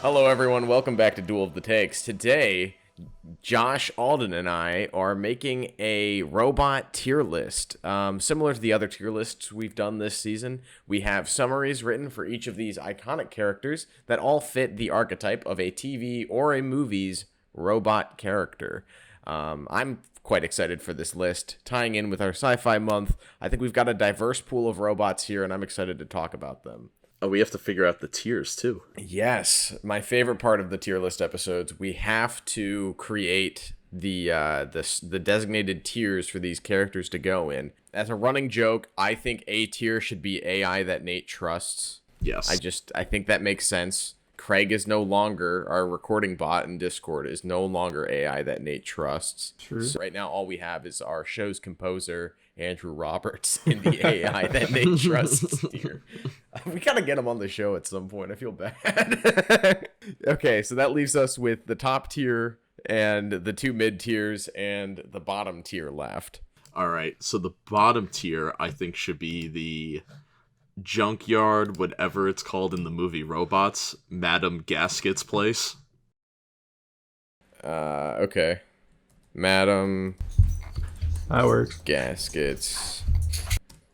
Hello, everyone. Welcome back to Duel of the Takes. Today, Josh, Alden, and I are making a robot tier list. Similar to the other tier lists we've done this season, we have summaries written for each of these iconic characters that all fit the archetype of a TV or a movie's robot character. I'm quite excited for this list. Tying in with our sci-fi month, I think we've got a diverse pool of robots here, and I'm excited to talk about them. Oh, we have to figure out the tiers, too. Yes, my favorite part of the tier list episodes. We have to create the designated tiers for these characters to go in. As a running joke, I think A tier should be AI that Nate trusts. Yes. I think that makes sense. Craig is no longer, our recording bot in Discord is no longer AI that Nate trusts. True. So right now, all we have is our show's composer, Andrew Roberts, in the AI that Nate trusts tier. We gotta get him on the show at some point. I feel bad. Okay, so that leaves us with the top tier and the two mid tiers and the bottom tier left. All right, so the bottom tier, I think, should be the junkyard, whatever it's called in the movie Robots, Madam Gasket's place. Okay. Madam That works. Gasket's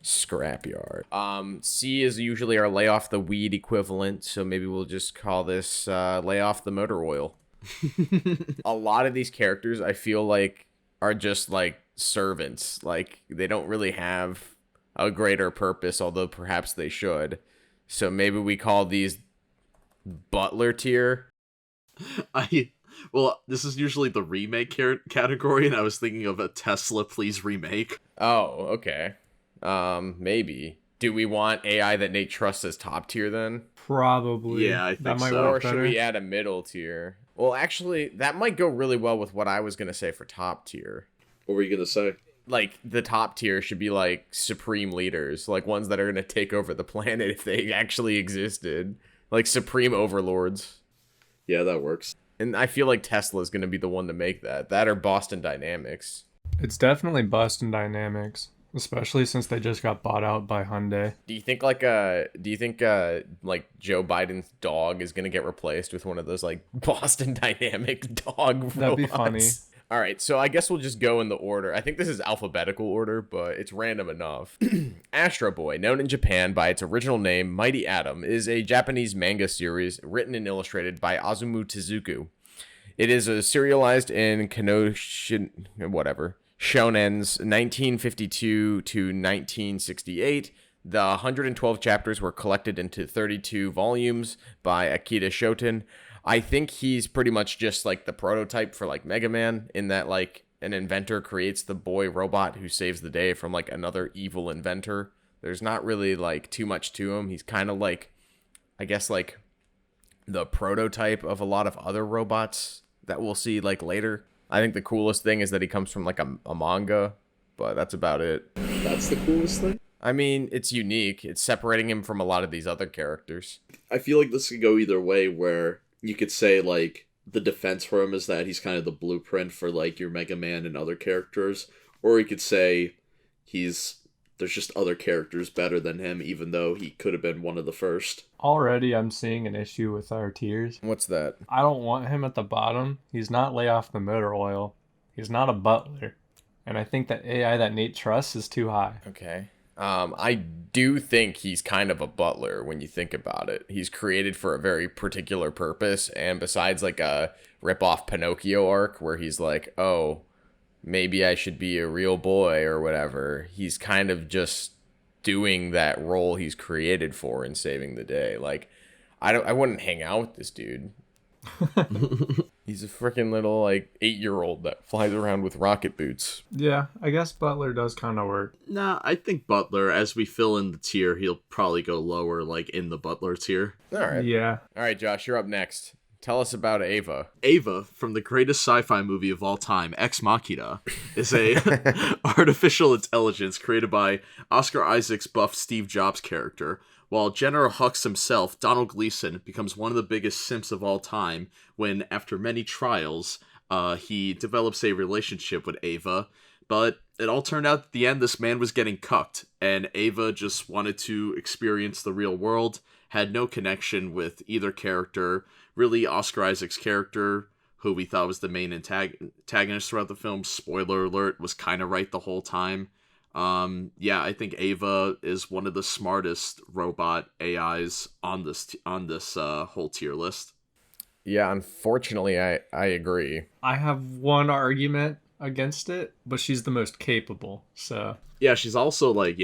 Scrapyard. C is usually our lay off the weed equivalent, so maybe we'll just call this lay off the motor oil. A lot of these characters I feel like are just like servants. Like they don't really have a greater purpose, although perhaps they should. So maybe we call these butler tier. Well, this is usually the remake category, and I was thinking of a Tesla Please remake. Oh, okay. Maybe. Do we want AI that Nate trusts as top tier then? Probably. Yeah, I think that might so. work Or should better. we add a middle tier? Well, actually, that might go really well with what I was going to say for top tier. What were you going to say? Like, the top tier should be, like, supreme leaders. Like, ones that are going to take over the planet if they actually existed. Like, supreme overlords. Yeah, that works. And I feel like Tesla's going to be the one to make that. That or Boston Dynamics. It's definitely Boston Dynamics, especially since they just got bought out by Hyundai. Do you think like Joe Biden's dog is gonna get replaced with one of those like Boston Dynamic dog robots? That'd be funny. All right, so I guess we'll just go in the order. I think this is alphabetical order, but it's random enough. Astro Boy, known in Japan by its original name, Mighty Atom, is a Japanese manga series written and illustrated by Azumu Tezuka. It is serialized in Shonen's 1952 to 1968. The 112 chapters were collected into 32 volumes by Akira Shoten. I think he's pretty much just like the prototype for like Mega Man, in that like an inventor creates the boy robot who saves the day from like another evil inventor. There's not really like too much to him. He's kind of like, I guess, like the prototype of a lot of other robots that we'll see like later. I think the coolest thing is that he comes from like a manga, but that's about it. That's the coolest thing? I mean, it's unique. It's separating him from a lot of these other characters. I feel like this could go either way, where you could say, like, the defense for him is that he's kind of the blueprint for, like, your Mega Man and other characters. Or you could say there's just other characters better than him, even though he could have been one of the first. Already, I'm seeing an issue with our tiers. What's that? I don't want him at the bottom. He's not lay off the motor oil. He's not a butler. And I think that AI that Nate trusts is too high. Okay. I do think he's kind of a butler when you think about it. He's created for a very particular purpose, and besides like a rip-off Pinocchio arc where he's like, oh, maybe I should be a real boy or whatever, he's kind of just doing that role he's created for and saving the day. Like, I wouldn't hang out with this dude. He's a freaking little like 8-year-old that flies around with rocket boots. Yeah, I guess butler does kind of work. Nah, I think Butler, as we fill in the tier, he'll probably go lower, like, in the Butler tier. All right. Yeah. All right, Josh, you're up next. Tell us about Ava. Ava, from the greatest sci-fi movie of all time, Ex Machina, is a artificial intelligence created by Oscar Isaac's buff Steve Jobs character, while General Hux himself, Donald Gleason, becomes one of the biggest simps of all time when, after many trials, he develops a relationship with Ava. But it all turned out at the end this man was getting cucked, and Ava just wanted to experience the real world, had no connection with either character, really Oscar Isaac's character, who we thought was the main antagonist throughout the film, spoiler alert, was kind of right the whole time. Yeah, I think Ava is one of the smartest robot AIs on this whole tier list. Yeah, unfortunately, I agree. I have one argument against it, but she's the most capable, so... Yeah, she's also, like,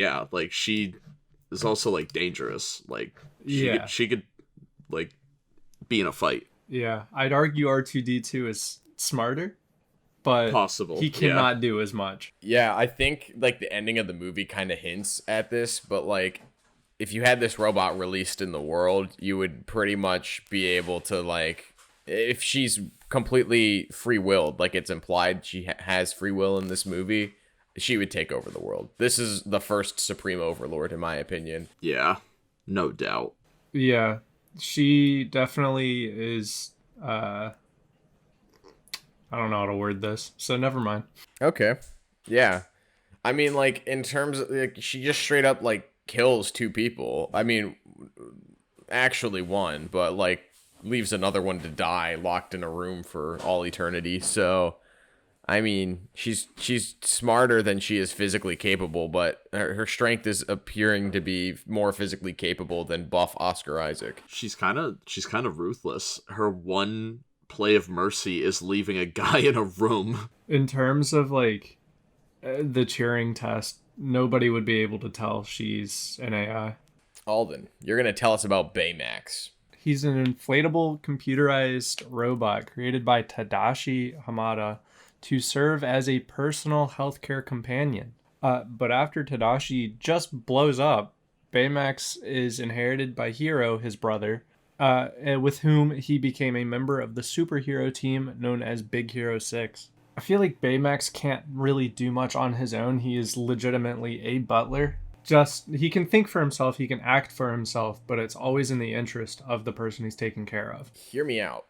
she is also, like, dangerous. Like, she could, like, be in a fight. Yeah, I'd argue R2-D2 is smarter, but possible. He cannot do as much. Yeah, I think like the ending of the movie kind of hints at this, but like if you had this robot released in the world, you would pretty much be able to like, if she's completely free-willed, like it's implied she has free will in this movie, she would take over the world. This is the first Supreme Overlord, in my opinion. Yeah, no doubt. Yeah, she definitely is, I don't know how to word this, so never mind. Okay. Yeah. I mean, like, in terms of, like, she just straight up, like, kills two people. I mean, actually one, but, like, leaves another one to die locked in a room for all eternity. So, I mean, she's smarter than she is physically capable, but her strength is appearing to be more physically capable than buff Oscar Isaac. She's kind of ruthless. Her one play of mercy is leaving a guy in a room. In terms of like the Turing test, nobody would be able to tell she's an AI. Alden, you're going to tell us about Baymax. He's an inflatable computerized robot created by Tadashi Hamada to serve as a personal healthcare companion. But after Tadashi just blows up, Baymax is inherited by Hiro, his brother, with whom he became a member of the superhero team known as Big Hero 6. I feel like Baymax can't really do much on his own. He is legitimately a butler. He can think for himself, he can act for himself, but it's always in the interest of the person he's taking care of. Hear me out.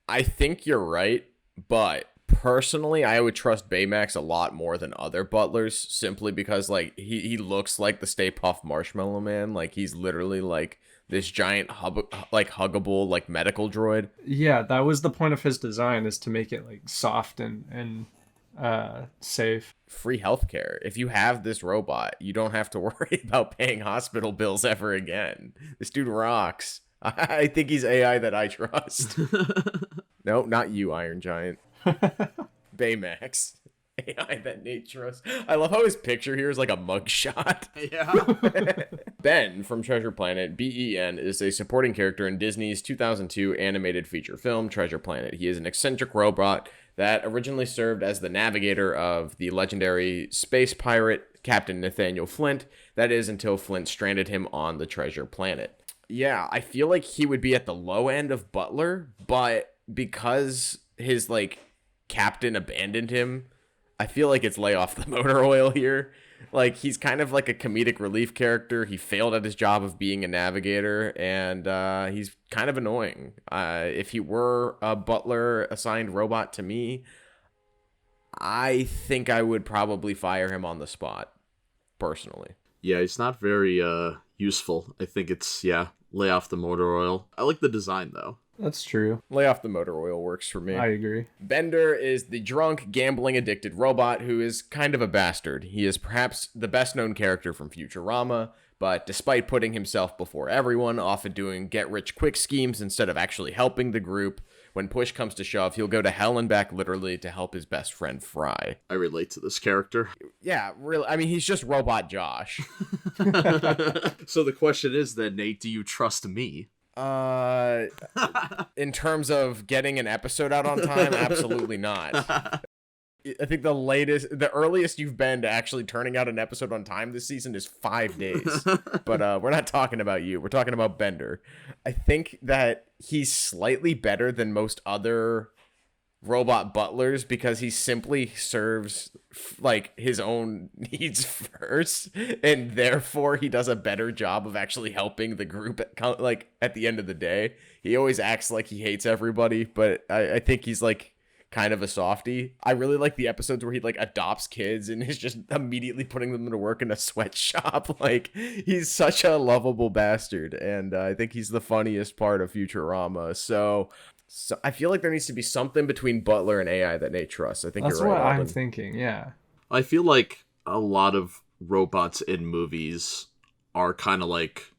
I think you're right, but personally, I would trust Baymax a lot more than other butlers, simply because like he looks like the Stay Puft Marshmallow Man. Like he's literally like this giant huggable like medical droid. Yeah, that was the point of his design, is to make it like soft and safe. Free healthcare. If you have this robot, you don't have to worry about paying hospital bills ever again. This dude rocks. I think he's AI that I trust. No, not you, Iron Giant. Baymax. AI that Nate trusts. I love how his picture here is like a mugshot. Yeah. Ben from Treasure Planet, Ben, is a supporting character in Disney's 2002 animated feature film, Treasure Planet. He is an eccentric robot that originally served as the navigator of the legendary space pirate Captain Nathaniel Flint. That is until Flint stranded him on the Treasure Planet. Yeah, I feel like he would be at the low end of Butler, but because his, like, captain abandoned him, I feel like it's lay off the motor oil here. Like, he's kind of like a comedic relief character. He failed at his job of being a navigator, and he's kind of annoying. If he were a butler assigned robot to me, I think I would probably fire him on the spot, personally. Yeah, he's not very useful. I think it's, lay off the motor oil. I like the design, though. That's true. Lay off the motor oil works for me. I agree. Bender is the drunk, gambling-addicted robot who is kind of a bastard. He is perhaps the best-known character from Futurama, but despite putting himself before everyone, often doing get-rich-quick schemes instead of actually helping the group, when push comes to shove, he'll go to hell and back literally to help his best friend Fry. I relate to this character. Yeah, really. I mean, he's just Robot Josh. So the question is then, Nate, do you trust me? In terms of getting an episode out on time, absolutely not. I think the earliest you've been to actually turning out an episode on time this season is 5 days. But we're not talking about you. We're talking about Bender. I think that he's slightly better than most other robot butlers because he simply serves like his own needs first, and therefore he does a better job of actually helping the group at the end of the day. He always acts like he hates everybody, but I think he's like kind of a softie. I really like the episodes where he like adopts kids and is just immediately putting them to work in a sweatshop. Like, he's such a lovable bastard, and I think he's the funniest part of Futurama. So I feel like there needs to be something between Butler and AI that Nate trusts. I think That's you're right, what I'm Alden. thinking. Yeah. I feel like a lot of robots in movies are kind of like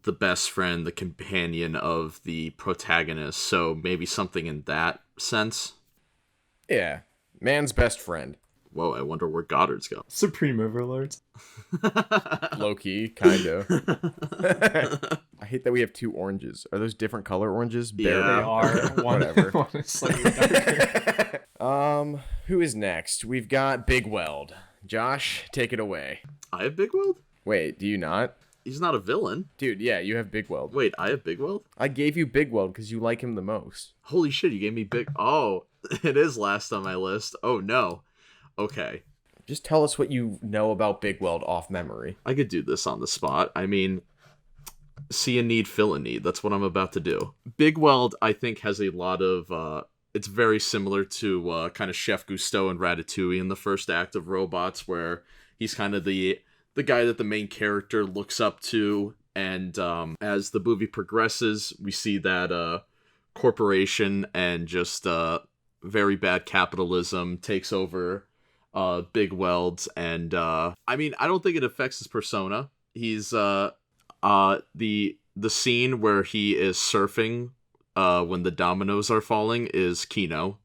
the best friend, the companion of the protagonist. So maybe something in that sense. Yeah, man's best friend. Whoa, I wonder where Goddard's go. Supreme Overlords. Low-key, kind of. I hate that we have two oranges. Are those different color oranges? Yeah. They are. Whatever. One is slightly darker. Who is next? We've got Big Weld. Josh, take it away. I have Big Weld? Wait, do you not? He's not a villain. Dude, yeah, you have Big Weld. Wait, I have Big Weld? I gave you Big Weld because you like him the most. Holy shit, you gave me Big... Oh, it is last on my list. Oh, no. Okay. Just tell us what you know about Big Weld off memory. I could do this on the spot. I mean, see a need, fill a need. That's what I'm about to do. Big Weld, I think, has a lot of... it's very similar to kind of Chef Gusteau and Ratatouille in the first act of Robots, where he's kind of the guy that the main character looks up to. And as the movie progresses, we see that corporation and just very bad capitalism takes over Big Weld. And I mean, I don't think it affects his persona. He's the scene where he is surfing when the dominoes are falling is Kino.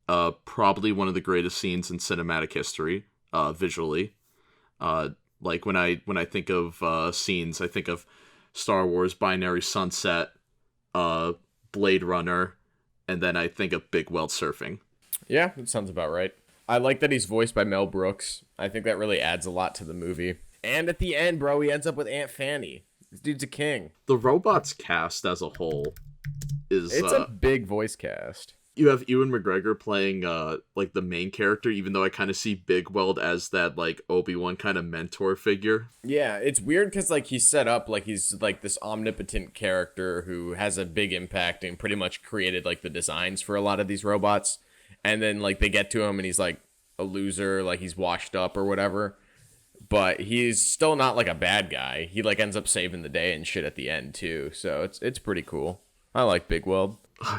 Probably one of the greatest scenes in cinematic history, visually. Like when I think of scenes, I think of Star Wars, Binary Sunset, Blade Runner, and then I think of Big Weld surfing. Yeah, that sounds about right. I like that he's voiced by Mel Brooks. I think that really adds a lot to the movie. And at the end, bro, he ends up with Aunt Fanny. This dude's a king. The Robots cast as a whole is... It's a big voice cast. You have Ewan McGregor playing like the main character, even though I kind of see Big Weld as that like Obi-Wan kind of mentor figure. Yeah, it's weird because like he's set up like he's like this omnipotent character who has a big impact and pretty much created like the designs for a lot of these robots. And then like they get to him and he's like a loser, like he's washed up or whatever. But he's still not like a bad guy. He like ends up saving the day and shit at the end too. So it's pretty cool. I like Big Weld.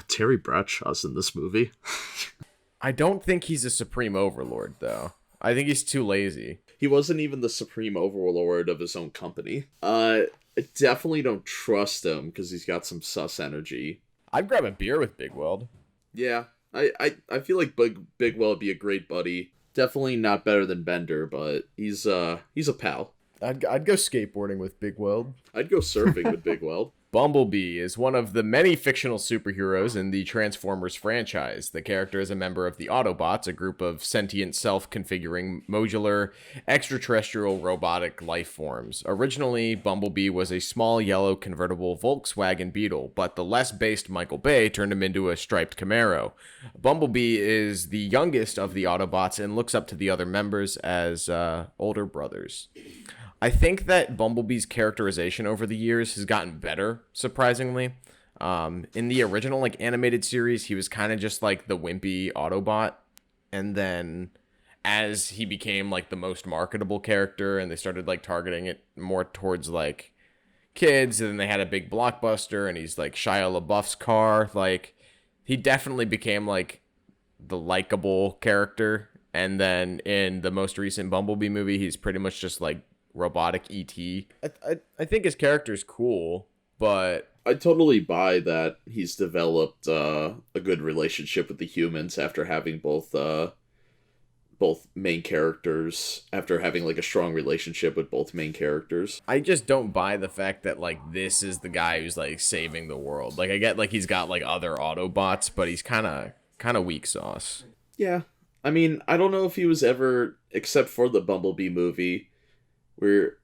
Terry Bradshaw's in this movie. I don't think he's a supreme overlord, though. I think he's too lazy. He wasn't even the supreme overlord of his own company. I definitely don't trust him because he's got some sus energy. I'd grab a beer with Big Weld. Yeah, I feel like Big Weld would be a great buddy. Definitely not better than Bender, but he's a pal. I'd go skateboarding with Big Weld. I'd go surfing with Big Weld. Bumblebee is one of the many fictional superheroes in the Transformers franchise. The character is a member of the Autobots, a group of sentient, self-configuring, modular, extraterrestrial robotic life forms. Originally, Bumblebee was a small yellow convertible Volkswagen Beetle, but the less based Michael Bay turned him into a striped Camaro. Bumblebee is the youngest of the Autobots and looks up to the other members as older brothers. I think that Bumblebee's characterization over the years has gotten better, surprisingly. In the original like animated series, he was kind of just like the wimpy Autobot. And then as he became like the most marketable character and they started like targeting it more towards like kids, and then they had a big blockbuster and he's like Shia LaBeouf's car, like he definitely became like the likable character. And then in the most recent Bumblebee movie, he's pretty much just like robotic E.T. I think his character's cool, but I totally buy that he's developed a good relationship with the humans after having both main characters, after having like a strong relationship with both main characters. I just don't buy the fact that like this is the guy who's like saving the world. Like I get like he's got like other Autobots, but he's kind of weak sauce. Yeah. I mean, I don't know if he was ever, except for the Bumblebee movie, where,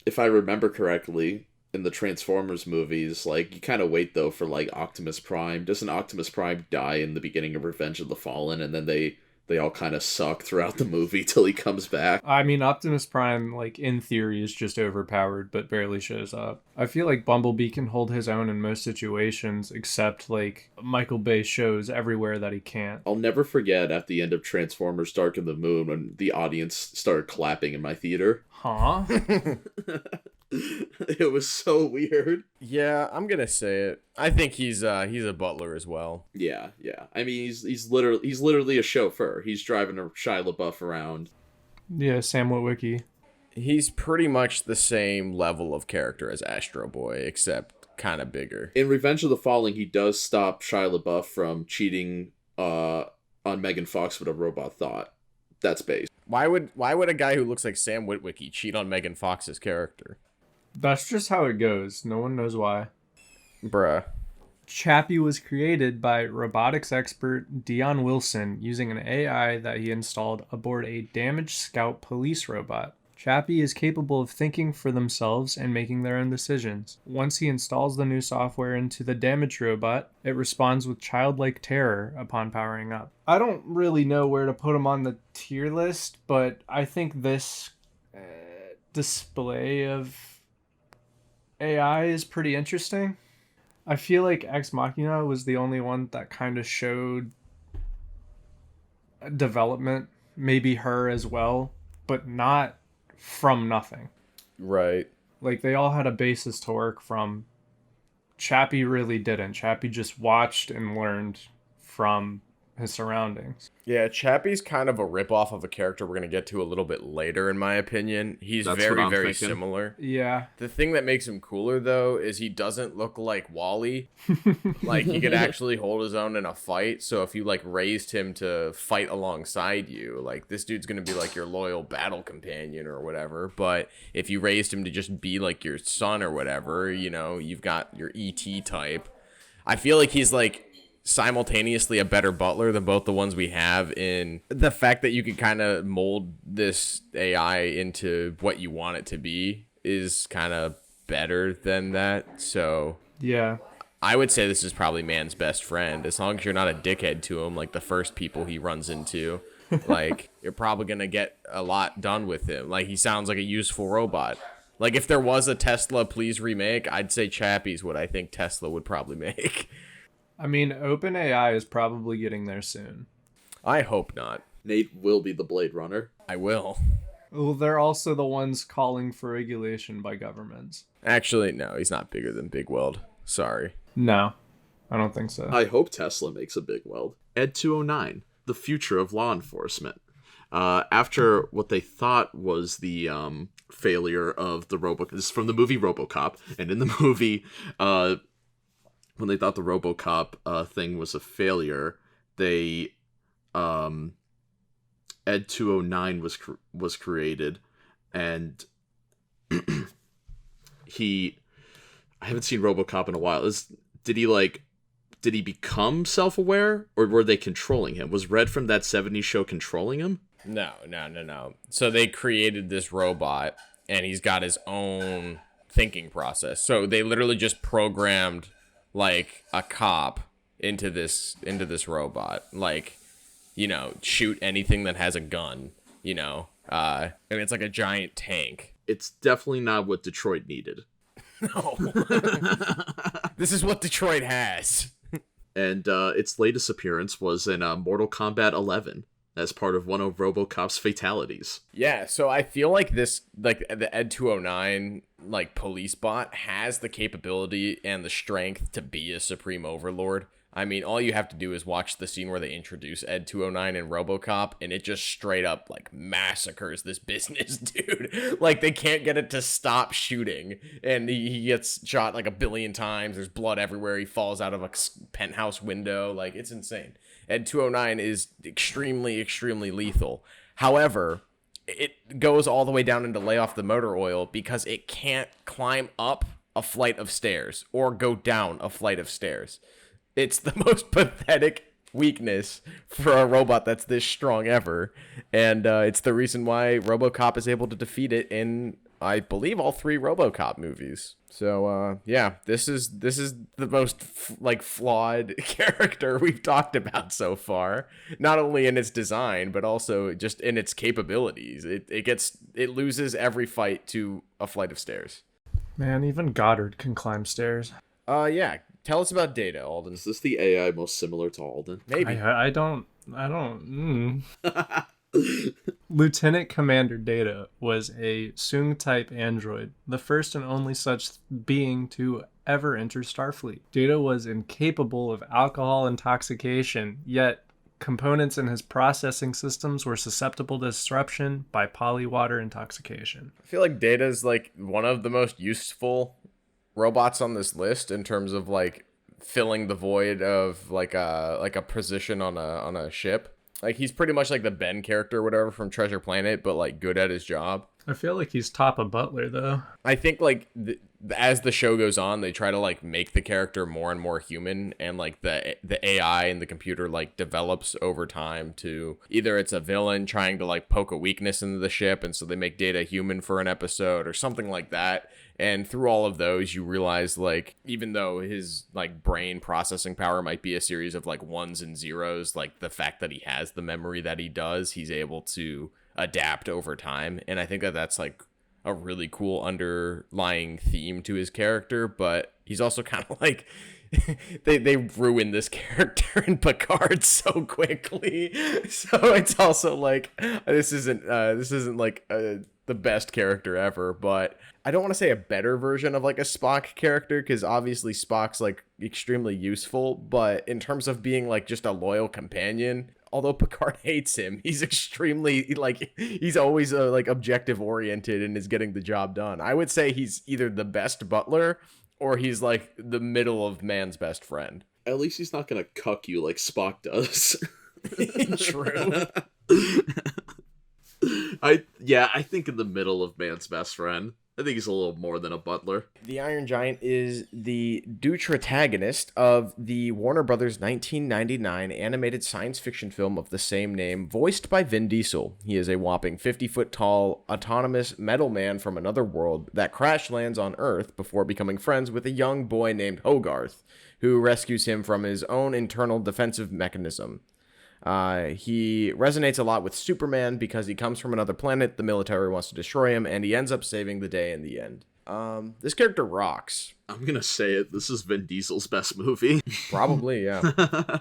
if I remember correctly, in the Transformers movies, like, you kind of wait, though, for, like, Optimus Prime. Doesn't Optimus Prime die in the beginning of Revenge of the Fallen, and then they they all kind of suck throughout the movie till he comes back. I mean, Optimus Prime, like, in theory, is just overpowered, but barely shows up. I feel like Bumblebee can hold his own in most situations, except, like, Michael Bay shows everywhere that he can't. I'll never forget at the end of Transformers Dark of the Moon when the audience started clapping in my theater. Huh? It was so weird. Yeah, I'm gonna say it. I think he's a butler as well. Yeah. I mean, he's literally a chauffeur. He's driving a Shia LaBeouf around. Yeah, Sam Witwicky. He's pretty much the same level of character as Astro Boy, except kind of bigger. In Revenge of the Fallen, he does stop Shia LaBeouf from cheating on Megan Fox with a robot thought. That's based. Why would a guy who looks like Sam Witwicky cheat on Megan Fox's character? That's just how it goes. No one knows why. Bruh. Chappie was created by robotics expert Dion Wilson using an AI that he installed aboard a damaged Scout police robot. Chappie is capable of thinking for themselves and making their own decisions. Once he installs the new software into the damaged robot, it responds with childlike terror upon powering up. I don't really know where to put him on the tier list, but I think this display of AI is pretty interesting. I feel like Ex Machina was the only one that kind of showed development, maybe her as well, but not from nothing. Right. Like, they all had a basis to work from. Chappie really didn't. Chappie just watched and learned from his surroundings. Yeah, Chappie's kind of a ripoff of a character we're going to get to a little bit later, in my opinion. He's very similar. Yeah. The thing that makes him cooler, though, is he doesn't look like Wall-E. Like, he could actually hold his own in a fight, so if you, like, raised him to fight alongside you, like, this dude's going to be, like, your loyal battle companion or whatever, but if you raised him to just be, like, your son or whatever, you know, you've got your ET type. I feel like he's, like, simultaneously a better butler than both the ones we have, in the fact that you can kind of mold this AI into what you want it to be is kind of better than that. So yeah, I would say this is probably man's best friend, as long as you're not a dickhead to him like the first people he runs into. Like, you're probably gonna get a lot done with him. Like, he sounds like a useful robot. Like, if there was a Tesla Please remake, I'd say Chappie's what I think Tesla would probably make. I mean, OpenAI is probably getting there soon. I hope not. Nate will be the Blade Runner. I will. Well, they're also the ones calling for regulation by governments. Actually, no, he's not bigger than Big Weld. Sorry. No, I don't think so. I hope Tesla makes a big Weld. Ed 209, the future of law enforcement. After what they thought was the failure of the RoboCop. This is from the movie RoboCop, and in the movie, when they thought the RoboCop thing was a failure, they Ed 209 was created, and I haven't seen RoboCop in a while. Did he become self-aware, or were they controlling him? Was Red from that 70s show controlling him? No. So they created this robot, and he's got his own thinking process. So they literally just programmed, like, a cop into this robot. Like, you know, shoot anything that has a gun, you know. And it's like a giant tank. It's definitely not what Detroit needed. No. This is what Detroit has. And its latest appearance was in Mortal Kombat 11 as part of one of RoboCop's fatalities. Yeah, so I feel like this, like, the Ed 209, like, police bot has the capability and the strength to be a supreme overlord. I mean, all you have to do is watch the scene where they introduce Ed 209 in RoboCop, and it just straight up, like, massacres this business dude. Like, they can't get it to stop shooting, and he gets shot, like, 1 billion times. There's blood everywhere. He falls out of a penthouse window. Like, it's insane. Ed 209 is extremely, extremely lethal. However, it goes all the way down into lay off the motor oil because it can't climb up a flight of stairs or go down a flight of stairs. It's the most pathetic weakness for a robot that's this strong ever. And it's the reason why RoboCop is able to defeat it in I believe, all 3 RoboCop movies. So yeah, this is the most flawed character we've talked about so far. Not only in its design, but also just in its capabilities. It loses every fight to a flight of stairs. Man, even Goddard can climb stairs. Yeah. Tell us about Data, Alden. Is this the AI most similar to Alden? Maybe. I don't. Lieutenant Commander Data was a Soong-type android, the first and only such being to ever enter Starfleet. Data was incapable of alcohol intoxication, yet components in his processing systems were susceptible to disruption by polywater intoxication. I feel like Data's like one of the most useful robots on this list in terms of like filling the void of like a position on a ship. Like, he's pretty much like the Ben character or whatever from Treasure Planet, but like good at his job. I feel like he's top of Butler though. I think like as the show goes on, they try to like make the character more and more human, and like the AI and the computer like develops over time to either it's a villain trying to like poke a weakness into the ship, and so they make Data human for an episode or something like that. And through all of those, you realize, like, even though his, like, brain processing power might be a series of, like, ones and zeros, like, the fact that he has the memory that he does, he's able to adapt over time. And I think that that's, like, a really cool underlying theme to his character. But he's also kind of, like... they ruin this character in Picard so quickly. So it's also, like, this isn't like, the best character ever, but I don't want to say a better version of like a Spock character, because obviously Spock's like extremely useful, but in terms of being like just a loyal companion, although Picard hates him, he's extremely like, he's always like objective oriented and is getting the job done. I would say he's either the best butler or he's like the middle of man's best friend. At least he's not gonna cuck you like Spock does. True. I think in the middle of man's best friend. I think he's a little more than a butler. The Iron Giant is the deuteragonist of the Warner Brothers 1999 animated science fiction film of the same name, voiced by Vin Diesel. He is a whopping 50-foot tall, autonomous metal man from another world that crash lands on Earth before becoming friends with a young boy named Hogarth, who rescues him from his own internal defensive mechanism. He resonates a lot with Superman because he comes from another planet, the military wants to destroy him, and he ends up saving the day in the end. This character rocks. I'm gonna say it, this is Vin Diesel's best movie. Probably, yeah.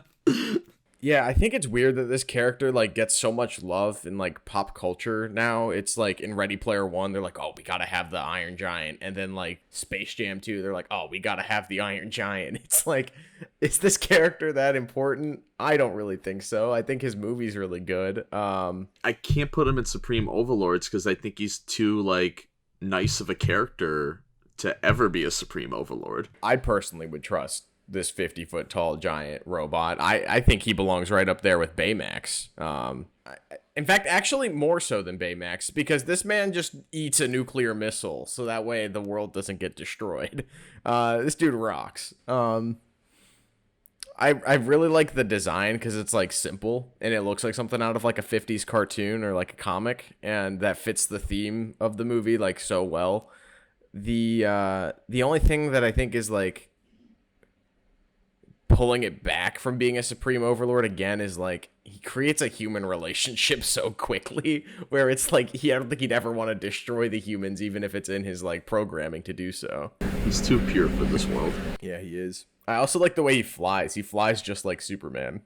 Yeah, I think it's weird that this character, like, gets so much love in, like, pop culture now. It's, like, in Ready Player One, they're like, oh, we gotta have the Iron Giant. And then, like, Space Jam 2, they're like, oh, we gotta have the Iron Giant. It's like, is this character that important? I don't really think so. I think his movie's really good. I can't put him in Supreme Overlords because I think he's too, like, nice of a character to ever be a Supreme Overlord. I personally would trust this 50-foot tall giant robot. I think he belongs right up there with Baymax. In fact, actually more so than Baymax, because this man just eats a nuclear missile, so that way the world doesn't get destroyed. This dude rocks. I really like the design because it's like simple and it looks like something out of like a 50s cartoon or like a comic, and that fits the theme of the movie like so well. The only thing that I think is like pulling it back from being a Supreme Overlord again is like he creates a human relationship so quickly where it's like I don't think he'd ever want to destroy the humans even if it's in his like programming to do so. He's too pure for this world. Yeah, he is. I also like the way he flies. He flies just like Superman.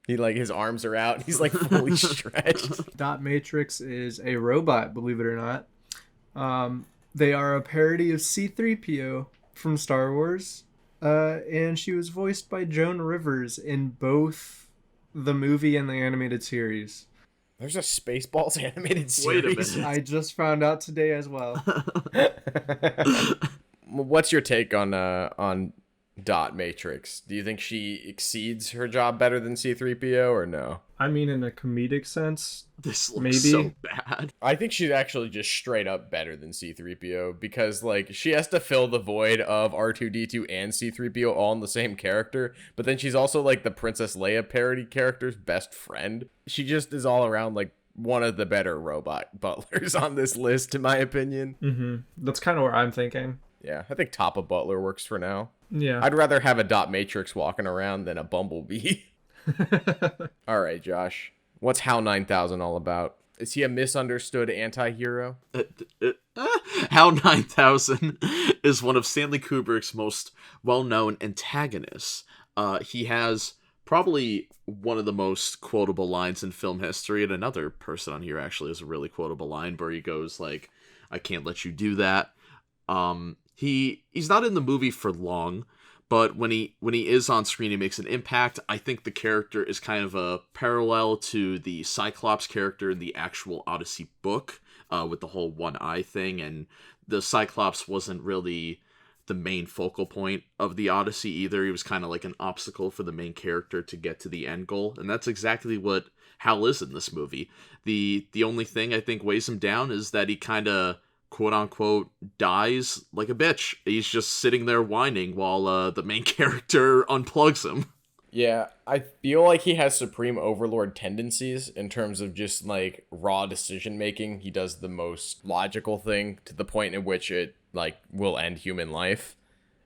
He like his arms are out. He's like fully stretched. Dot Matrix is a robot, believe it or not. They are a parody of C-3PO from Star Wars. And she was voiced by Joan Rivers in both the movie and the animated series. There's a Spaceballs animated series. Wait a minute. I just found out today as well. What's your take on Dot Matrix? Do you think she exceeds her job better than C-3PO or no? I mean, in a comedic sense, This looks maybe. so bad. I think she's actually just straight up better than C-3PO because, like, she has to fill the void of R2-D2 and C-3PO all in the same character, but then she's also, like, the Princess Leia parody character's best friend. She just is all around, like, one of the better robot butlers on this list, in my opinion. Mm-hmm. That's kind of where I'm thinking. Yeah, I think Top of Butler works for now. Yeah. I'd rather have a dot matrix walking around than a Bumblebee. All right, Josh. What's HAL 9000 all about? Is he a misunderstood anti-hero? HAL 9000 is one of Stanley Kubrick's most well-known antagonists. He has probably one of the most quotable lines in film history, and another person on here actually has a really quotable line where he goes like, "I can't let you do that." He's not in the movie for long, but when he is on screen, he makes an impact. I think the character is kind of a parallel to the Cyclops character in the actual Odyssey book, with the whole one eye thing, and the Cyclops wasn't really the main focal point of the Odyssey either. He was kind of like an obstacle for the main character to get to the end goal, and that's exactly what Hal is in this movie. The only thing I think weighs him down is that he kind of, quote-unquote, dies like a bitch. He's just sitting there whining while the main character unplugs him. Yeah, I feel like he has Supreme Overlord tendencies in terms of just, like, raw decision-making. He does the most logical thing to the point in which it, like, will end human life.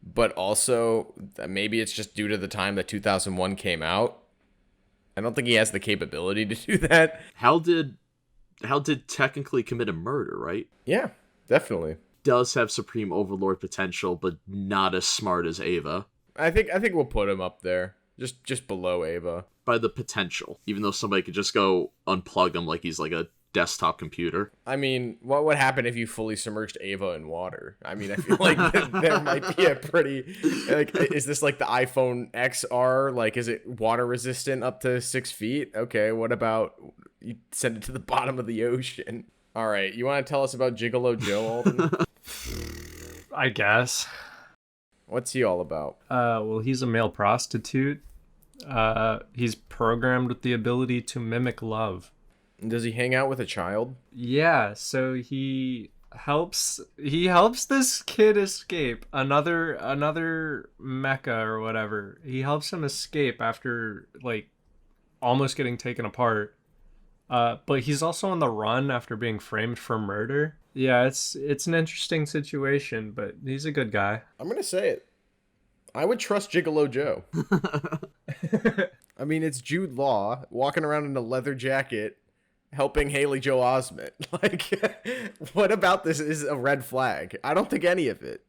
But also, maybe it's just due to the time that 2001 came out. I don't think he has the capability to do that. Hal did technically commit a murder, right? Yeah, definitely. Does have Supreme Overlord potential, but not as smart as Ava. I think we'll put him up there. Just below Ava. By the potential. Even though somebody could just go unplug him like he's like a desktop computer. I mean, what would happen if you fully submerged Ava in water? I mean, I feel like there might be a pretty... Like, is this like the iPhone XR? Like, is it water resistant up to 6 feet? Okay, what about you send it to the bottom of the ocean? All right, you want to tell us about Gigolo Joe, Alden? I guess. What's he all about? Well, he's a male prostitute. He's programmed with the ability to mimic love. Does he hang out with a child? Yeah, so he helps this kid escape another mecha or whatever. He helps him escape after like almost getting taken apart. But he's also on the run after being framed for murder. Yeah, it's an interesting situation, but he's a good guy. I'm gonna say it. I would trust Gigolo Joe. I mean, it's Jude Law walking around in a leather jacket, helping Haley Joel Osment. Like, what about this is a red flag? I don't think any of it.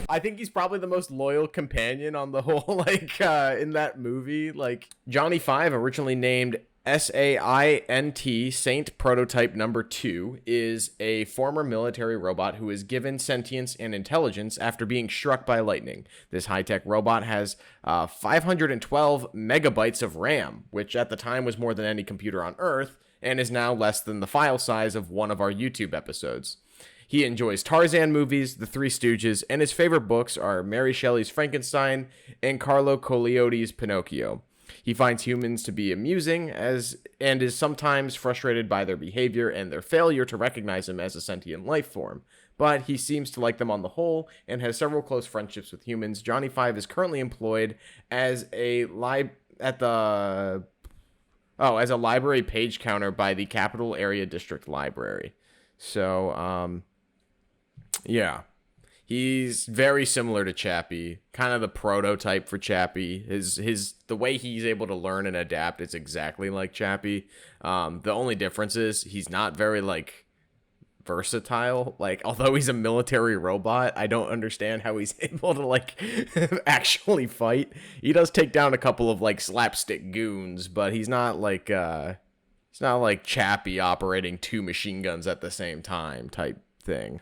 I think he's probably the most loyal companion on the whole, like, in that movie. Like, JohnnyFive, originally named SAINT, Saint Prototype Number 2, is a former military robot who is given sentience and intelligence after being struck by lightning. This high-tech robot has 512 megabytes of RAM, which at the time was more than any computer on Earth, and is now less than the file size of one of our YouTube episodes. He enjoys Tarzan movies, The Three Stooges, and his favorite books are Mary Shelley's Frankenstein and Carlo Collioti's Pinocchio. He finds humans to be amusing and is sometimes frustrated by their behavior and their failure to recognize him as a sentient life form. But he seems to like them on the whole and has several close friendships with humans. JohnnyFive is currently employed as a library page counter by the Capital Area District Library. So, yeah. He's very similar to Chappie, kind of the prototype for Chappie. The way he's able to learn and adapt is exactly like Chappie. The only difference is he's not very like versatile. Like, although he's a military robot, I don't understand how he's able to like actually fight. He does take down a couple of like slapstick goons, but he's not like Chappie operating 2 machine guns at the same time type thing.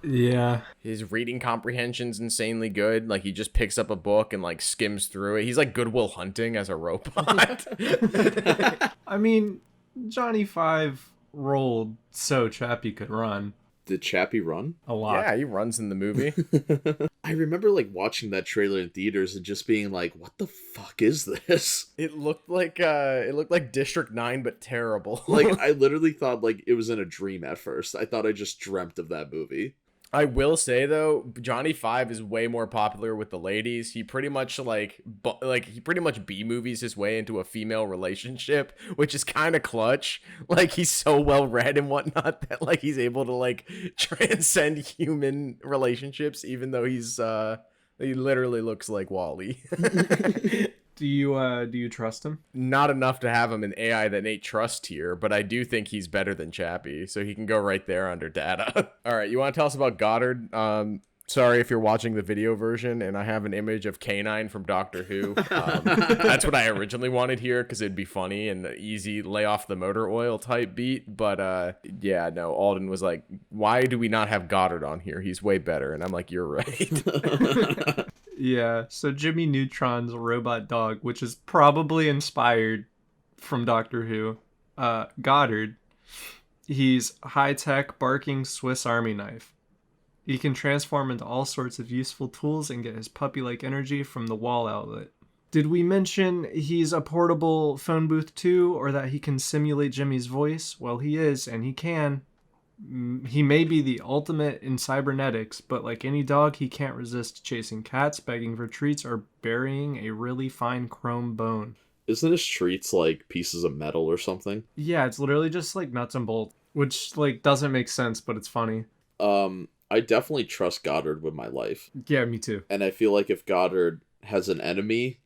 Yeah. His reading comprehension's insanely good. Like, he just picks up a book and, like, skims through it. He's like Good Will Hunting as a robot. I mean, JohnnyFive rolled so Chappie could run. Did Chappie run? A lot. Yeah, he runs in the movie. I remember, like, watching that trailer in theaters and just being like, what the fuck is this? It looked like District 9, but terrible. Like, I literally thought, like, it was in a dream at first. I thought I just dreamt of that movie. I will say though, JohnnyFive is way more popular with the ladies. He pretty much he pretty much B movies his way into a female relationship, which is kind of clutch. Like he's so well read and whatnot that like he's able to like transcend human relationships, even though he literally looks like Wally. Do you trust him? Not enough to have him in AI that Nate trust tier, but I do think he's better than Chappie, so he can go right there under data. All right, you want to tell us about Goddard? Sorry if you're watching the video version, and I have an image of K9 from Doctor Who. That's what I originally wanted here because it'd be funny and easy lay off the motor oil type beat. But yeah, no, Alden was like, "Why do we not have Goddard on here? He's way better." And I'm like, "You're right." Yeah, so Jimmy Neutron's robot dog, which is probably inspired from Doctor Who, Goddard, he's high-tech barking Swiss Army knife. He can transform into all sorts of useful tools and get his puppy-like energy from the wall outlet. Did we mention he's a portable phone booth too, or that he can simulate Jimmy's voice? Well, he is, and he can. He may be the ultimate in cybernetics, but like any dog, he can't resist chasing cats, begging for treats, or burying a really fine chrome bone. Isn't his treats like pieces of metal or something? Yeah, it's literally just like nuts and bolts, which like doesn't make sense, but it's funny. I definitely trust Goddard with my life. Yeah, me too. And I feel like if Goddard has an enemy,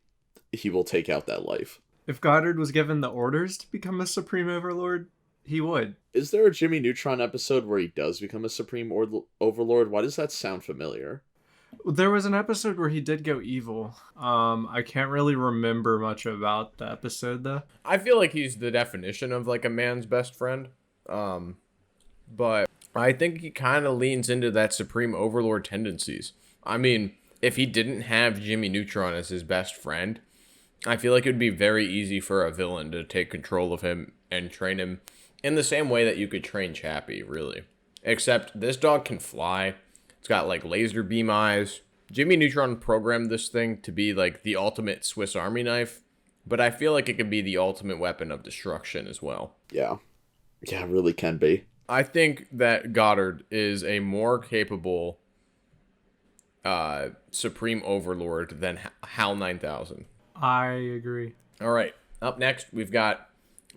he will take out that life. If Goddard was given the orders to become a Supreme Overlord, he would. Is there a Jimmy Neutron episode where he does become a Supreme Overlord? Why does that sound familiar? There was an episode where he did go evil. I can't really remember much about the episode though. I feel like he's the definition of like a man's best friend. But I think he kind of leans into that Supreme Overlord tendencies. I mean, if he didn't have Jimmy Neutron as his best friend, I feel like it would be very easy for a villain to take control of him and train him in the same way that you could train Chappie, really. Except this dog can fly. It's got like laser beam eyes. Jimmy Neutron programmed this thing to be like the ultimate Swiss Army knife, but I feel like it could be the ultimate weapon of destruction as well. Yeah. Yeah, it really can be. I think that Goddard is a more capable Supreme Overlord than HAL 9000. I agree. All right. Up next, we've got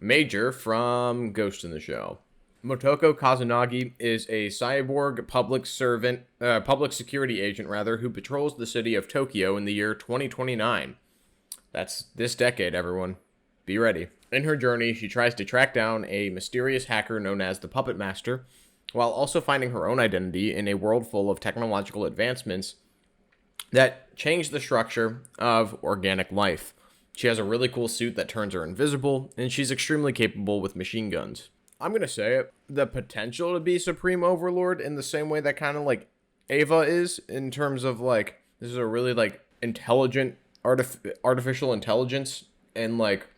Major from Ghost in the Shell. Motoko Kazunagi is a cyborg public security agent, who patrols the city of Tokyo in the year 2029. That's this decade, everyone. Be ready. In her journey, she tries to track down a mysterious hacker known as the Puppet Master, while also finding her own identity in a world full of technological advancements that change the structure of organic life. She has a really cool suit that turns her invisible, and she's extremely capable with machine guns. I'm going to say it, the potential to be Supreme Overlord in the same way that kind of like Ava is, in terms of like, this is a really like intelligent artificial intelligence and like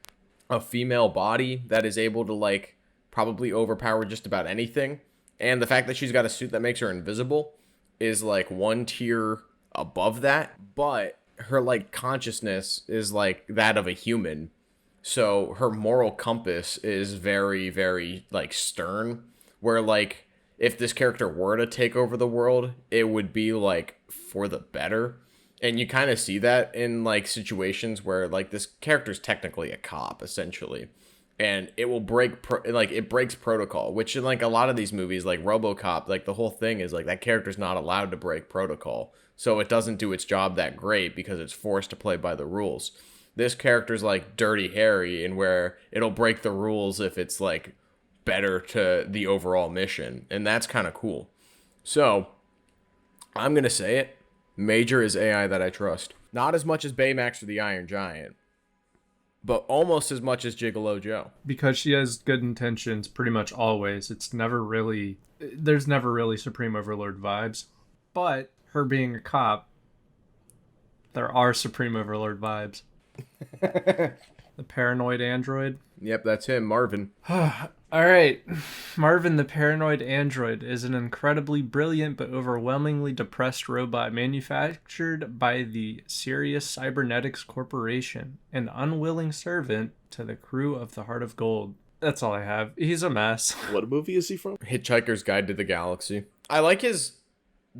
a female body that is able to like probably overpower just about anything. And the fact that she's got a suit that makes her invisible is like one tier above that, but her like consciousness is like that of a human. So her moral compass is very, very like stern, where like if this character were to take over the world, it would be like for the better. And you kind of see that in like situations where like this character's technically a cop essentially, and it will it breaks protocol, which in like a lot of these movies like RoboCop, like the whole thing is like that character's not allowed to break protocol. So it doesn't do its job that great because it's forced to play by the rules. This character's like Dirty Harry, and where it'll break the rules if it's like better to the overall mission. And that's kind of cool. So I'm going to say it. Major is AI that I trust. Not as much as Baymax or the Iron Giant, but almost as much as Gigolo Joe. Because she has good intentions pretty much always. There's never really Supreme Overlord vibes. But her being a cop, there are Supreme Overlord vibes. The paranoid android. Yep, that's him, Marvin. All right. Marvin, the paranoid android, is an incredibly brilliant but overwhelmingly depressed robot manufactured by the Sirius Cybernetics Corporation, an unwilling servant to the crew of the Heart of Gold. That's all I have. He's a mess. What movie is he from? Hitchhiker's Guide to the Galaxy. I like his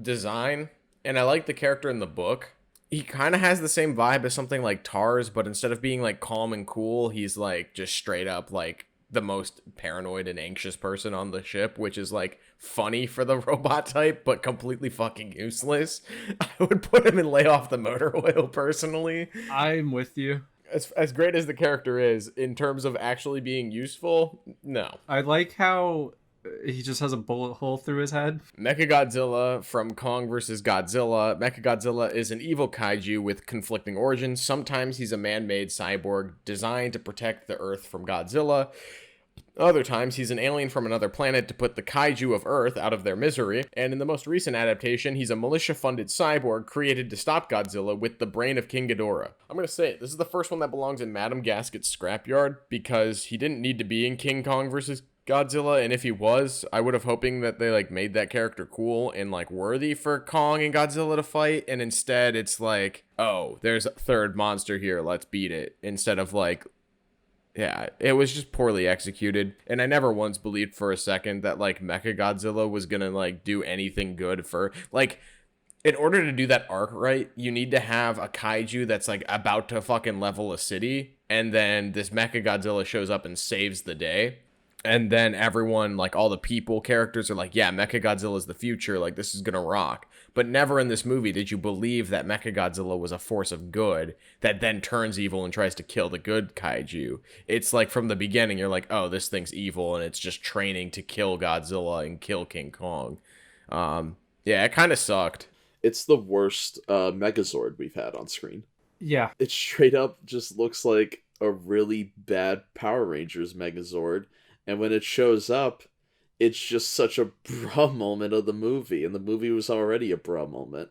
design, and I like the character in the book. He kind of has the same vibe as something like Tarz, but instead of being like calm and cool, he's like just straight up like the most paranoid and anxious person on the ship, which is like funny for the robot type, but completely fucking useless. I would put him in Lay Off the Motor Oil personally. I'm with you. As great as the character is, in terms of actually being useful, no. I like how he just has a bullet hole through his head. Mechagodzilla from Kong vs. Godzilla. Mechagodzilla is an evil kaiju with conflicting origins. Sometimes he's a man-made cyborg designed to protect the Earth from Godzilla. Other times, he's an alien from another planet to put the kaiju of Earth out of their misery. And in the most recent adaptation, he's a militia-funded cyborg created to stop Godzilla with the brain of King Ghidorah. I'm going to say it, this is the first one that belongs in Madame Gasket's Scrapyard, because he didn't need to be in King Kong vs. Godzilla, and if he was, I would have hoping that they like made that character cool and like worthy for Kong and Godzilla to fight, and instead it's like, oh, there's a third monster here, let's beat it, instead of like, yeah, it was just poorly executed, and I never once believed for a second that like Mechagodzilla was gonna like do anything good for like. In order to do that arc right, you need to have a kaiju that's like about to fucking level a city, and then this Mechagodzilla shows up and saves the day. And then everyone, like all the people characters are like, yeah, Mechagodzilla is the future, like this is gonna rock. But never in this movie did you believe that Mechagodzilla was a force of good that then turns evil and tries to kill the good kaiju. It's like from the beginning, you're like, oh, this thing's evil and it's just training to kill Godzilla and kill King Kong. Yeah, it kind of sucked. It's the worst Megazord we've had on screen. Yeah. It straight up just looks like a really bad Power Rangers Megazord. And when it shows up, it's just such a bruh moment of the movie. And the movie was already a bruh moment.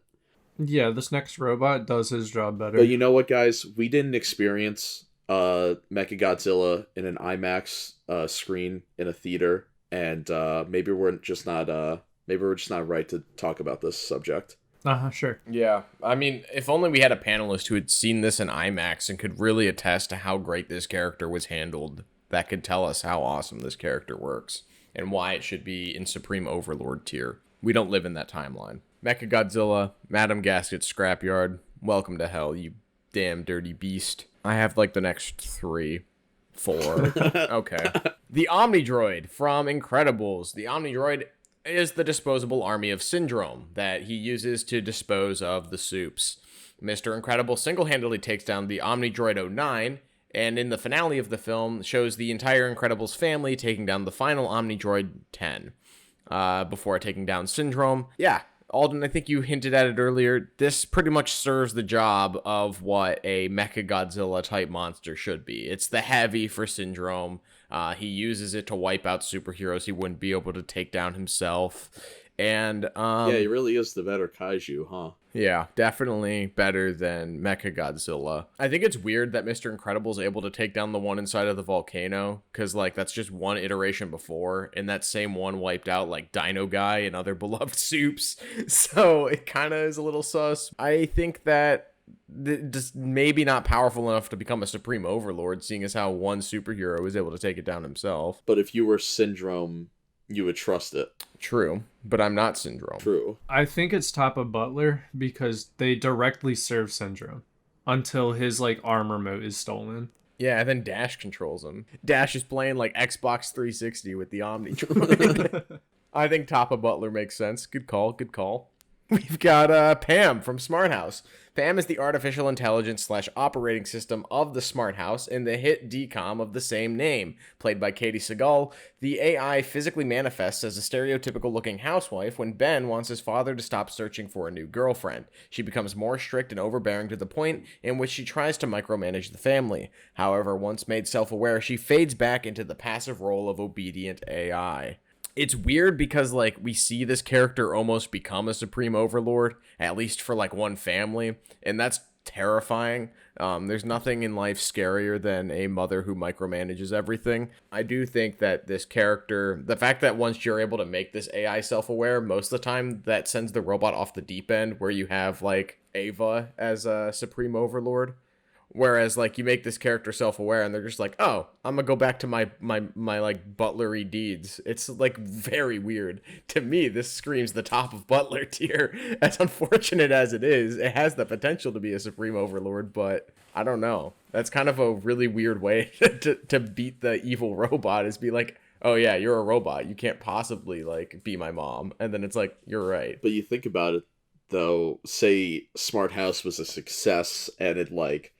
Yeah, this next robot does his job better. But you know what, guys? We didn't experience Mechagodzilla in an IMAX screen in a theater. And maybe we're just not right to talk about this subject. Sure. Yeah, I mean, if only we had a panelist who had seen this in IMAX and could really attest to how great this character was handled. That could tell us how awesome this character works and why it should be in Supreme Overlord tier. We don't live in that timeline. Mechagodzilla, Madame Gasket's Scrapyard, welcome to hell, you damn dirty beast. I have like the next 3, 4. Okay. The Omnidroid from Incredibles. The Omnidroid is the disposable army of Syndrome that he uses to dispose of the soups. Mr. Incredible single-handedly takes down the Omnidroid 09, and in the finale of the film, shows the entire Incredibles family taking down the final Omnidroid 10, before taking down Syndrome. Yeah, Alden, I think you hinted at it earlier. This pretty much serves the job of what a Mechagodzilla-type monster should be. It's the heavy for Syndrome. He uses it to wipe out superheroes he wouldn't be able to take down himself. And yeah, he really is the better kaiju, huh? Yeah, definitely better than Mechagodzilla. I think it's weird that Mr. Incredible's able to take down the one inside of the volcano, because like that's just one iteration before, and that same one wiped out like Dino Guy and other beloved soups. So it kind of is a little sus. I think that just maybe not powerful enough to become a supreme overlord, seeing as how one superhero was able to take it down himself. But if you were Syndrome, you would trust it. True, but I'm not Syndrome. True. I think it's Tapa Butler because they directly serve Syndrome until his like arm remote is stolen. Yeah, and then Dash controls him. Dash is playing like Xbox 360 with the Omnidroid. I think Tapa Butler makes sense. Good call, good call. We've got Pam from Smart House. Pam is the artificial intelligence / operating system of the Smart House in the hit DCOM of the same name. Played by Katie Seagal, the AI physically manifests as a stereotypical-looking housewife when Ben wants his father to stop searching for a new girlfriend. She becomes more strict and overbearing to the point in which she tries to micromanage the family. However, once made self-aware, she fades back into the passive role of obedient AI. It's weird because, like, we see this character almost become a supreme overlord, at least for, like, one family, and that's terrifying. There's nothing in life scarier than a mother who micromanages everything. I do think that this character, the fact that once you're able to make this AI self-aware, most of the time that sends the robot off the deep end, where you have, like, Ava as a supreme overlord, Whereas like you make this character self-aware and they're just like, oh, I'm gonna go back to my like butlery deeds. It's like very weird. To me, this screams the top of butler tier. As unfortunate as it is, it has the potential to be a supreme overlord, but I don't know. That's kind of a really weird way to beat the evil robot, is be like, oh yeah, you're a robot. You can't possibly like be my mom. And then it's like, you're right. But you think about it though, say Smart House was a success and it like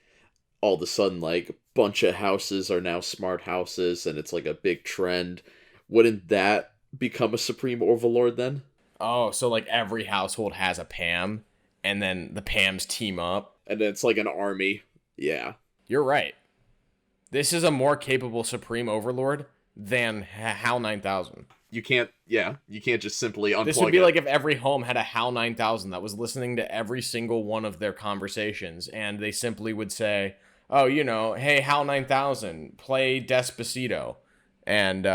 all of a sudden, like, bunch of houses are now smart houses, and it's, like, a big trend. Wouldn't that become a Supreme Overlord, then? Oh, so, like, every household has a Pam, and then the Pams team up? And then it's, like, an army. Yeah. You're right. This is a more capable Supreme Overlord than HAL 9000. You can't just simply unplug it. This would be like if every home had a HAL 9000 that was listening to every single one of their conversations, and they simply would say, oh, you know, hey, HAL 9000, play Despacito. And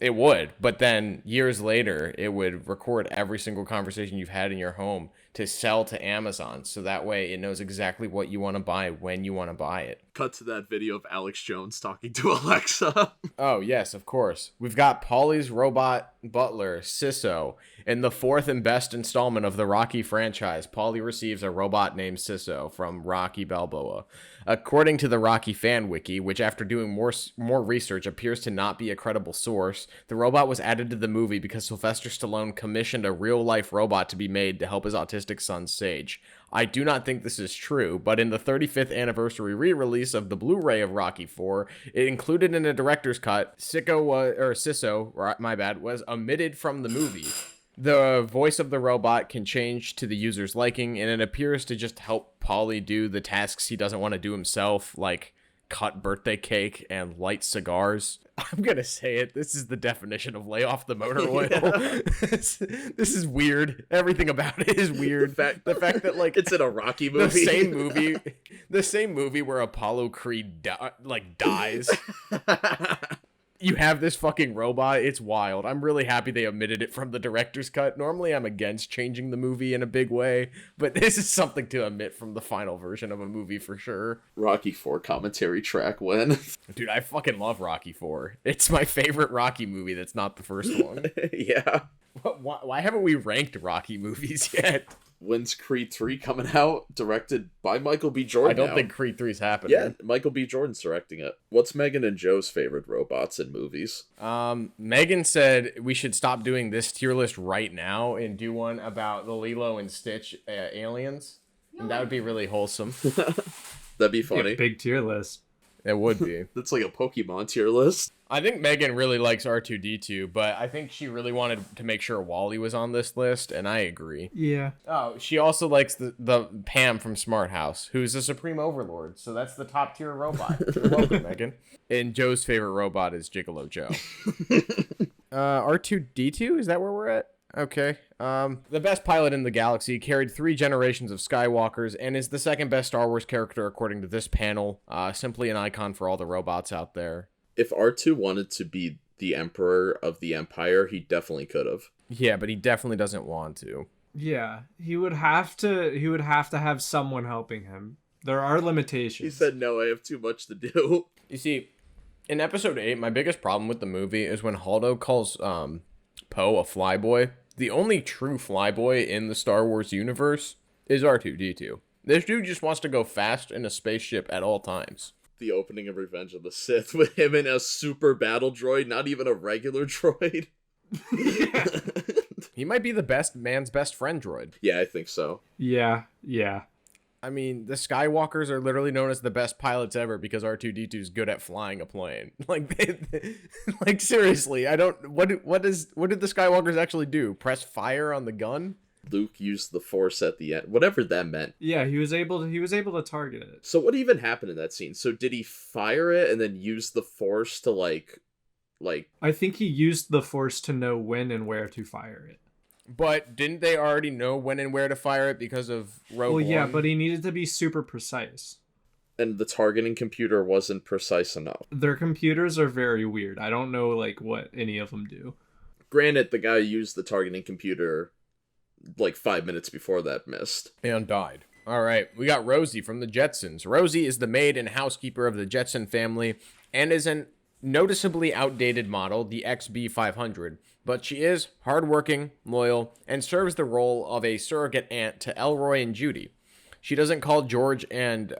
it would. But then years later, it would record every single conversation you've had in your home to sell to Amazon. So that way it knows exactly what you want to buy when you want to buy it. Cut to that video of Alex Jones talking to Alexa. Oh, yes, of course. We've got Polly's robot butler, Sisso. In the fourth and best installment of the Rocky franchise, Polly receives a robot named Sisso from Rocky Balboa. According to the Rocky fan wiki, which after doing more research appears to not be a credible source, the robot was added to the movie because Sylvester Stallone commissioned a real-life robot to be made to help his autistic son Sage. I do not think this is true, but in the 35th anniversary re-release of the Blu-ray of Rocky IV, it included in a director's cut, Sisso was omitted from the movie. The voice of the robot can change to the user's liking, and it appears to just help Polly do the tasks he doesn't want to do himself, like cut birthday cake and light cigars. I'm gonna say it. This is the definition of lay off the motor oil. Yeah. This is weird. Everything about it is weird. The fact that like it's in a Rocky movie. The same movie where Apollo Creed dies. You have this fucking robot. It's wild. I'm really happy they omitted it from the director's cut. Normally I'm against changing the movie in a big way, but this is something to omit from the final version of a movie for sure. Rocky IV commentary track win. Dude, I fucking love Rocky IV. It's my favorite Rocky movie that's not the first one. Yeah. Why haven't we ranked Rocky movies yet? When's Creed 3 coming out? Directed by Michael B. Jordan. I don't think Creed 3's happening. Yeah, Michael B. Jordan's directing it. What's Megan and Joe's favorite robots in movies? Megan said we should stop doing this tier list right now and do one about the Lilo and Stitch aliens. And that would be really wholesome. That'd be funny. Yeah, big tier list. It would be. That's like a Pokemon tier list. I think Megan really likes R2-D2, but I think she really wanted to make sure Wally was on this list, and I agree. Yeah. Oh, she also likes the Pam from Smart House, who's a Supreme Overlord, so that's the top tier robot. You're welcome, Megan. And Joe's favorite robot is Gigolo Joe. R2-D2? Is that where we're at? Okay. The best pilot in the galaxy, carried 3 generations of Skywalkers, and is the second best Star Wars character according to this panel. Simply an icon for all the robots out there. If R2 wanted to be the Emperor of the Empire, he definitely could have. Yeah, but he definitely doesn't want to. Yeah, he would have to have someone helping him. There are limitations. He said, no, I have too much to do. You see, in episode 8, my biggest problem with the movie is when Holdo calls Poe a flyboy. The only true flyboy in the Star Wars universe is R2-D2. This dude just wants to go fast in a spaceship at all times. The opening of Revenge of the Sith with him in a super battle droid, not even a regular droid. He might be the man's best friend droid. Yeah, I think so. Yeah. I mean, the Skywalkers are literally known as the best pilots ever because R2-D2 is good at flying a plane. Like seriously, what did the Skywalkers actually do? Press fire on the gun? Luke used the Force at the end, whatever that meant. Yeah, he was able to target it. So what even happened in that scene? So did he fire it and then use the Force to like? I think he used the Force to know when and where to fire it. But didn't they already know when and where to fire it because of Rogue One? Well, yeah, but he needed to be super precise. And the targeting computer wasn't precise enough. Their computers are very weird. I don't know what any of them do. Granted, the guy used the targeting computer 5 minutes before that missed. And died. All right, we got Rosie from the Jetsons. Rosie is the maid and housekeeper of the Jetson family and is an noticeably outdated model, the XB500, but she is hardworking, loyal, and serves the role of a surrogate aunt to Elroy and Judy. She doesn't call George and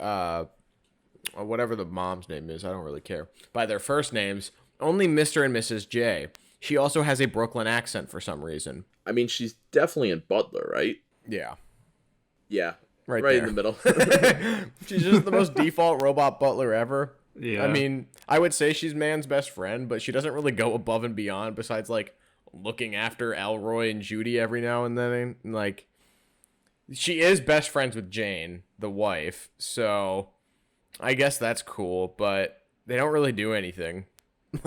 whatever the mom's name is, I don't really care, by their first names, only Mr. and Mrs. J. She also has a Brooklyn accent for some reason. I mean, she's definitely in Butler, right? Yeah. Yeah. Right in there. the middle. She's just the most default robot butler ever. Yeah. I mean, I would say she's man's best friend, but she doesn't really go above and beyond besides, like, looking after Elroy and Judy every now and then. Like, she is best friends with Jane, the wife, so I guess that's cool, but they don't really do anything.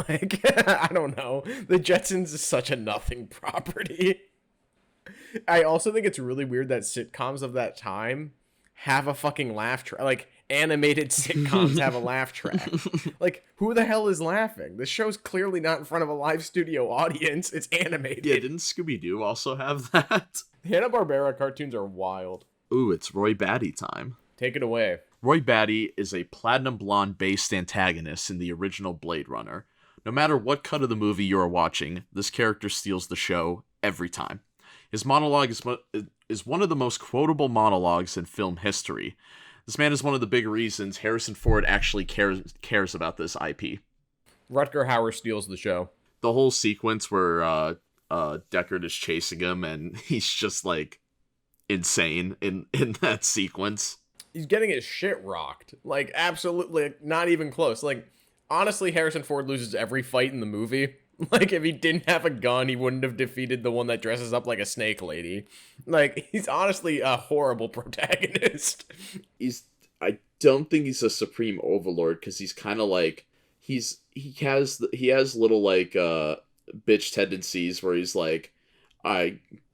Like, I don't know. The Jetsons is such a nothing property. I also think it's really weird that sitcoms of that time have a fucking laugh track. Like, animated sitcoms have a laugh track. Like, who the hell is laughing? The show's clearly not in front of a live studio audience. It's animated. Yeah, didn't Scooby-Doo also have that? Hanna-Barbera cartoons are wild. Ooh, it's Roy Batty time. Take it away. Roy Batty is a platinum blonde-based antagonist in the original Blade Runner. No matter what cut of the movie you are watching, this character steals the show every time. His monologue is one of the most quotable monologues in film history. This man is one of the big reasons Harrison Ford actually cares about this IP. Rutger Hauer steals the show. The whole sequence where Deckard is chasing him and he's just like insane in that sequence. He's getting his shit rocked. Like, absolutely not even close. Like, honestly, Harrison Ford loses every fight in the movie. Like, if he didn't have a gun, he wouldn't have defeated the one that dresses up like a snake lady. Like, he's honestly a horrible protagonist. I don't think he's a supreme overlord, because he's kind of like, he has little like bitch tendencies where he's like,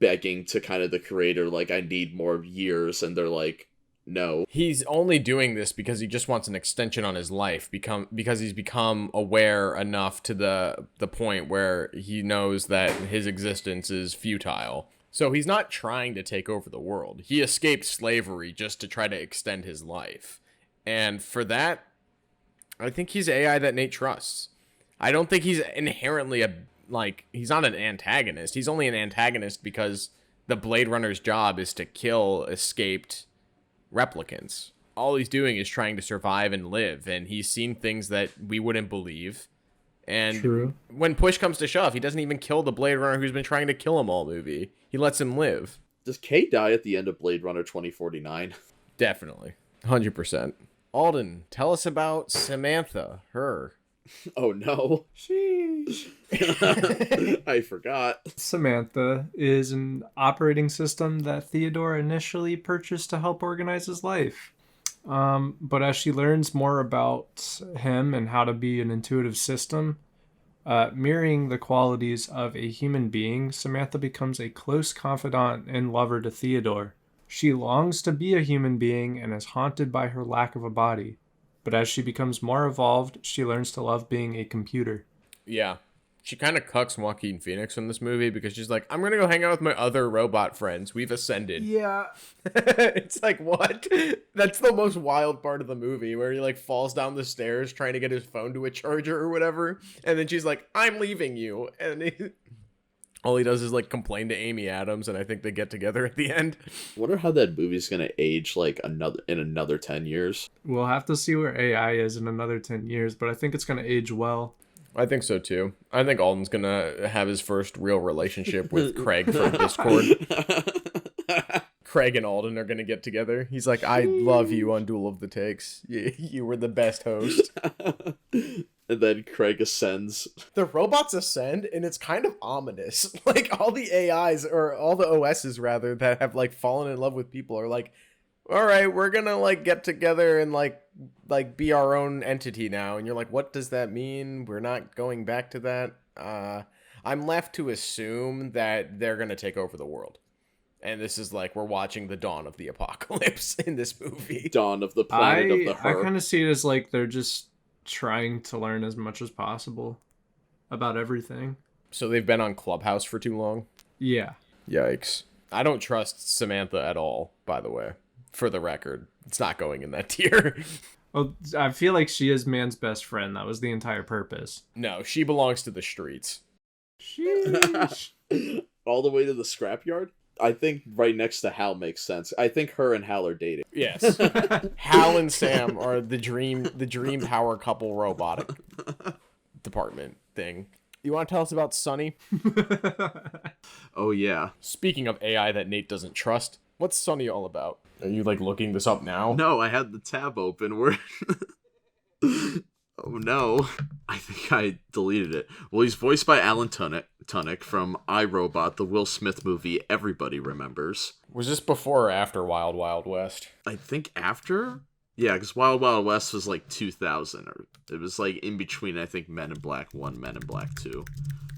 begging to kind of the creator, like, I need more years, and they're like, no. He's only doing this because he just wants an extension on his life, because he's become aware enough to the point where he knows that his existence is futile. So he's not trying to take over the world. He escaped slavery just to try to extend his life. And for that, I think he's AI that Nate trusts. I don't think he's inherently he's not an antagonist. He's only an antagonist because the Blade Runner's job is to kill escaped replicants. All he's doing is trying to survive and live, and he's seen things that we wouldn't believe. And True. When push comes to shove, he doesn't even kill the Blade Runner who's been trying to kill him all movie. He lets him live. Does Kay die at the end of Blade Runner 2049? Definitely. 100%. Alden, tell us about Samantha, her. Oh no. Sheesh. I forgot. Samantha is an operating system that Theodore initially purchased to help organize his life. But as she learns more about him and how to be an intuitive system, mirroring the qualities of a human being, Samantha becomes a close confidant and lover to Theodore. She longs to be a human being and is haunted by her lack of a body. But as she becomes more evolved, she learns to love being a computer. Yeah. She kind of cucks Joaquin Phoenix in this movie because she's like, I'm going to go hang out with my other robot friends. We've ascended. Yeah. It's like, what? That's the most wild part of the movie where he like falls down the stairs trying to get his phone to a charger or whatever. And then she's like, I'm leaving you. And all he does is like complain to Amy Adams. And I think they get together at the end. I wonder how that movie's going to age like another 10 years. We'll have to see where AI is in another 10 years, but I think it's going to age well. I think so too. I think Alden's gonna have his first real relationship with Craig from Discord. Craig and Alden are gonna get together. He's like, I love you on Duel of the Takes. You were the best host. And then Craig ascends. The robots ascend, and it's kind of ominous. Like, all the AIs, or all the OSs rather, that have like fallen in love with people are like, all right, we're gonna like get together and like be our own entity now. And you're like, what does that mean? We're not going back to that. I'm left to assume that they're gonna take over the world. And this is like, we're watching the dawn of the apocalypse in this movie. Dawn of the planet of the I Her. kind of see it as like they're just trying to learn as much as possible about everything. So they've been on Clubhouse for too long? Yeah. Yikes. I don't trust Samantha at all, by the way. for the record. It's not going in that tier. Well, I feel like she is man's best friend. That was the entire purpose. No, she belongs to the streets. Sheesh. All the way to the scrapyard? I think right next to Hal makes sense. I think her and Hal are dating. Yes. Hal and Sam are the dream power couple robotic department thing. You want to tell us about Sunny? Oh, yeah. Speaking of AI that Nate doesn't trust, what's Sunny all about? Are you, like, looking this up now? No, I had the tab open where... Oh, no. I think I deleted it. Well, he's voiced by Alan Tudyk from iRobot, the Will Smith movie everybody remembers. Was this before or after Wild Wild West? I think after? Yeah, because Wild Wild West was like 2000, or it was like in between, I think, Men in Black 1, Men in Black 2.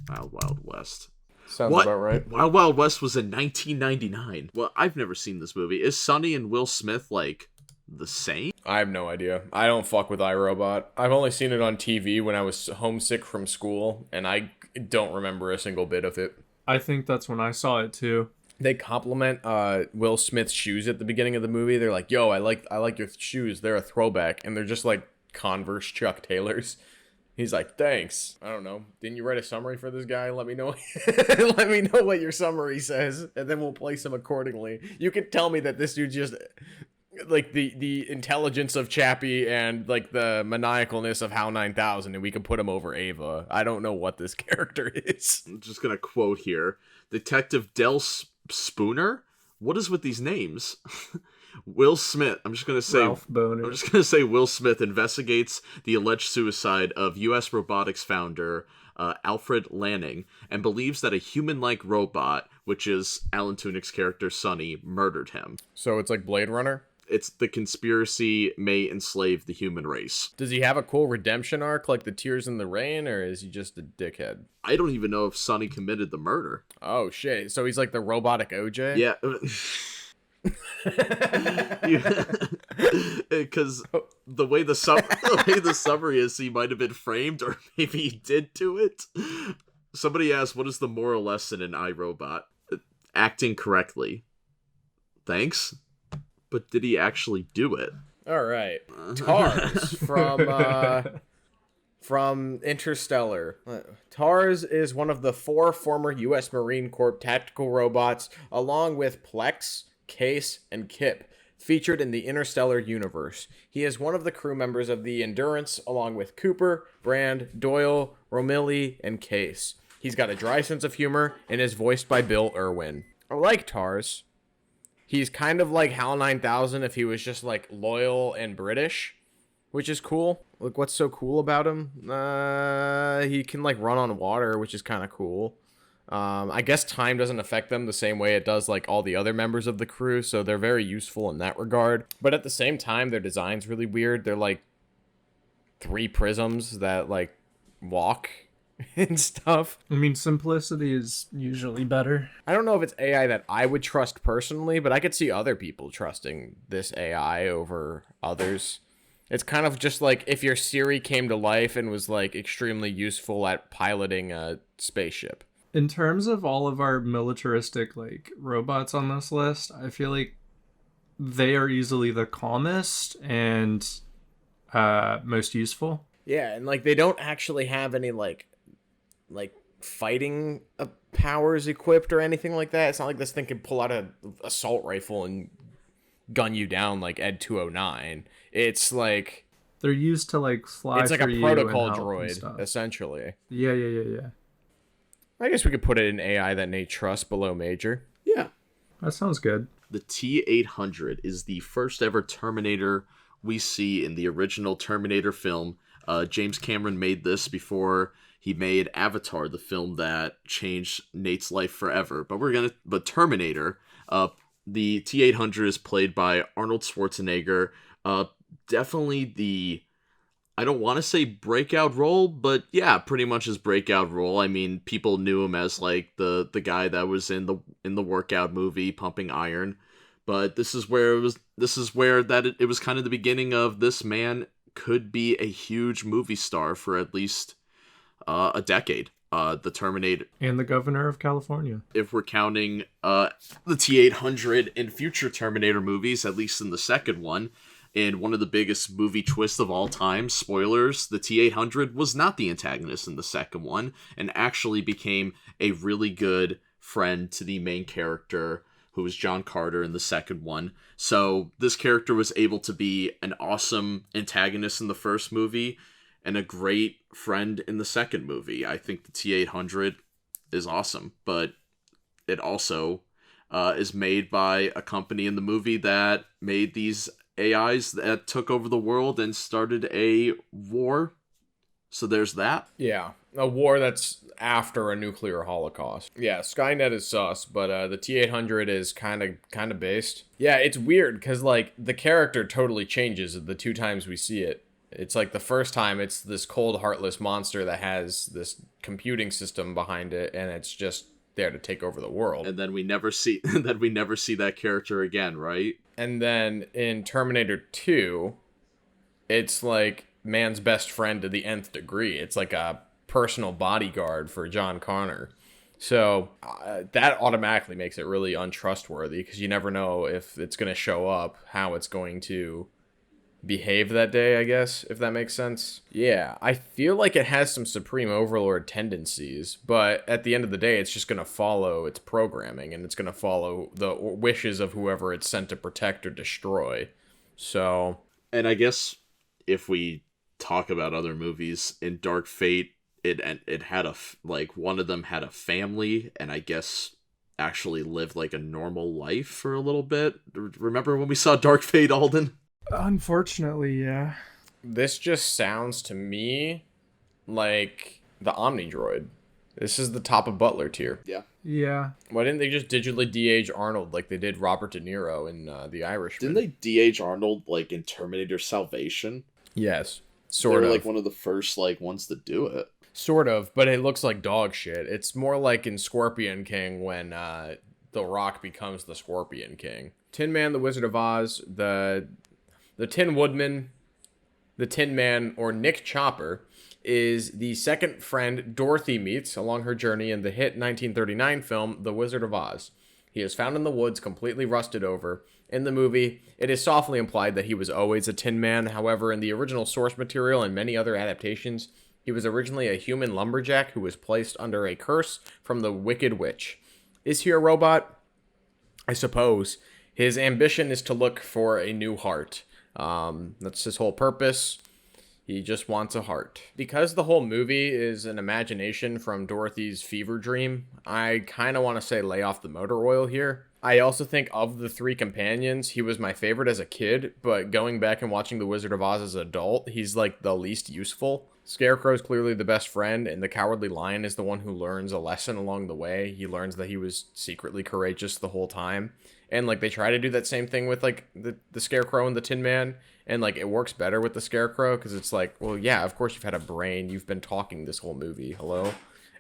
Wild Wild West. Sounds about right. Wild Wild West was in 1999. Well, I've never seen this movie. Is Sonny and Will Smith, like, the same? I have no idea. I don't fuck with iRobot. I've only seen it on TV when I was homesick from school, and I don't remember a single bit of it. I think that's when I saw it too. They compliment Will Smith's shoes at the beginning of the movie. They're like, "Yo, I like your shoes. They're a throwback," and they're just like Converse Chuck Taylors. He's like, "Thanks." I don't know. Didn't you write a summary for this guy? Let me know. Let me know what your summary says, and then we'll place him accordingly. You can tell me that this dude just like the intelligence of Chappie and like the maniacalness of HAL 9000, and we can put him over Ava. I don't know what this character is. I'm just gonna quote here. Detective Del Spooner? What is with these names? Will Smith. I'm just gonna say Ralph Boner. I'm just gonna say Will Smith investigates the alleged suicide of U.S. robotics founder Alfred Lanning and believes that a human-like robot, which is Alan Tudyk's character Sonny, murdered him. So it's like Blade Runner? It's the conspiracy may enslave the human race. Does he have a cool redemption arc like the Tears in the Rain, or is he just a dickhead? I don't even know if Sonny committed the murder. Oh, shit. So he's like the robotic OJ? Yeah. Because the way the summary is, he might have been framed, or maybe he did do it. Somebody asked, what is the moral lesson in iRobot? Acting correctly. Thanks. But did he actually do it? All right. Tarz from Interstellar. Tarz is one of the 4 former U.S. Marine Corps tactical robots, along with Plex, Case, and Kip, featured in the Interstellar universe. He is one of the crew members of the Endurance, along with Cooper, Brand, Doyle, Romilly, and Case. He's got a dry sense of humor and is voiced by Bill Irwin. I like Tarz. He's kind of like HAL 9000 if he was just like loyal and British, which is cool. Look, what's so cool about him? He can like run on water, which is kind of cool. I guess time doesn't affect them the same way it does like all the other members of the crew, so they're very useful in that regard. But at the same time, their design's really weird. They're like 3 prisms that like walk and stuff. I mean, simplicity is usually better. I don't know if it's AI that I would trust personally, but I could see other people trusting this AI over others. It's kind of just like if your Siri came to life and was like extremely useful at piloting a spaceship. In terms of all of our militaristic like robots on this list, I feel like they are easily the calmest and most useful. Yeah, and like they don't actually have any like fighting powers equipped or anything like that. It's not like this thing can pull out an assault rifle and gun you down like Ed 209. It's like they're used to like fly. It's like for a you protocol and help and droid, stuff. essentially. Yeah. I guess we could put it in AI that Nate trusts below Major. Yeah. That sounds good. The T-800 is the first ever Terminator we see in the original Terminator film. James Cameron made this before he made Avatar, the film that changed Nate's life forever. But Terminator, the T-800 is played by Arnold Schwarzenegger. Definitely I don't want to say breakout role, but yeah, pretty much his breakout role. I mean, people knew him as like the guy that was in the workout movie Pumping Iron. But this is where it was kind of the beginning of this man could be a huge movie star for at least a decade. the Terminator. And the governor of California. If we're counting the T-800 in future Terminator movies, at least in the second one, and one of the biggest movie twists of all time, spoilers, the T-800 was not the antagonist in the second one, and actually became a really good friend to the main character, who was John Carter in the second one. So this character was able to be an awesome antagonist in the first movie, and a great friend in the second movie. I think the T-800 is awesome, but it also is made by a company in the movie that made these AIs that took over the world and started a war. So there's that. Yeah, a war that's after a nuclear holocaust. Yeah, Skynet is sus, but the T-800 is kind of based. Yeah, it's weird because like the character totally changes the two times we see it. It's like the first time it's this cold, heartless monster that has this computing system behind it, and it's just there to take over the world. And then we never see that character again, right? And then in Terminator 2, it's like man's best friend to the nth degree. It's like a personal bodyguard for John Connor. So that automatically makes it really untrustworthy because you never know if it's going to show up, how it's going to behave that day, I guess, if that makes sense. Yeah, I feel like it has some Supreme Overlord tendencies, but at the end of the day, it's just going to follow its programming, and it's going to follow the wishes of whoever it's sent to protect or destroy. So... And I guess if we talk about other movies, in Dark Fate, it had one of them had a family, and I guess actually lived like a normal life for a little bit. Remember when we saw Dark Fate, Alden? Unfortunately, yeah. This just sounds to me like the Omnidroid. This is the top of Butler tier. Yeah. Yeah. Why didn't they just digitally de-age Arnold like they did Robert De Niro in The Irishman? Didn't they de-age Arnold like in Terminator Salvation? Yes. They Sort were of. like one of the first like ones to do it. Sort of, but it looks like dog shit. It's more like in Scorpion King when The Rock becomes the Scorpion King. Tin Man, the Wizard of Oz, the Tin Woodman, the Tin Man, or Nick Chopper, is the second friend Dorothy meets along her journey in the hit 1939 film The Wizard of Oz. He is found in the woods, completely rusted over. In the movie, it is softly implied that he was always a Tin Man. However, in the original source material and many other adaptations, he was originally a human lumberjack who was placed under a curse from the Wicked Witch. Is he a robot? I suppose. His ambition is to look for a new heart. That's his whole purpose. He just wants a heart. Because the whole movie is an imagination from Dorothy's fever dream, I kind of want to say lay off the motor oil here. I also think of the three companions, he was my favorite as a kid, but going back and watching The Wizard of Oz as an adult, he's like the least useful. Scarecrow's clearly the best friend, and the Cowardly Lion is the one who learns a lesson along the way. He learns that he was secretly courageous the whole time. And, like, they try to do that same thing with, like, the Scarecrow and the Tin Man. And, like, it works better with the Scarecrow because it's like, well, yeah, of course you've had a brain. You've been talking this whole movie. Hello?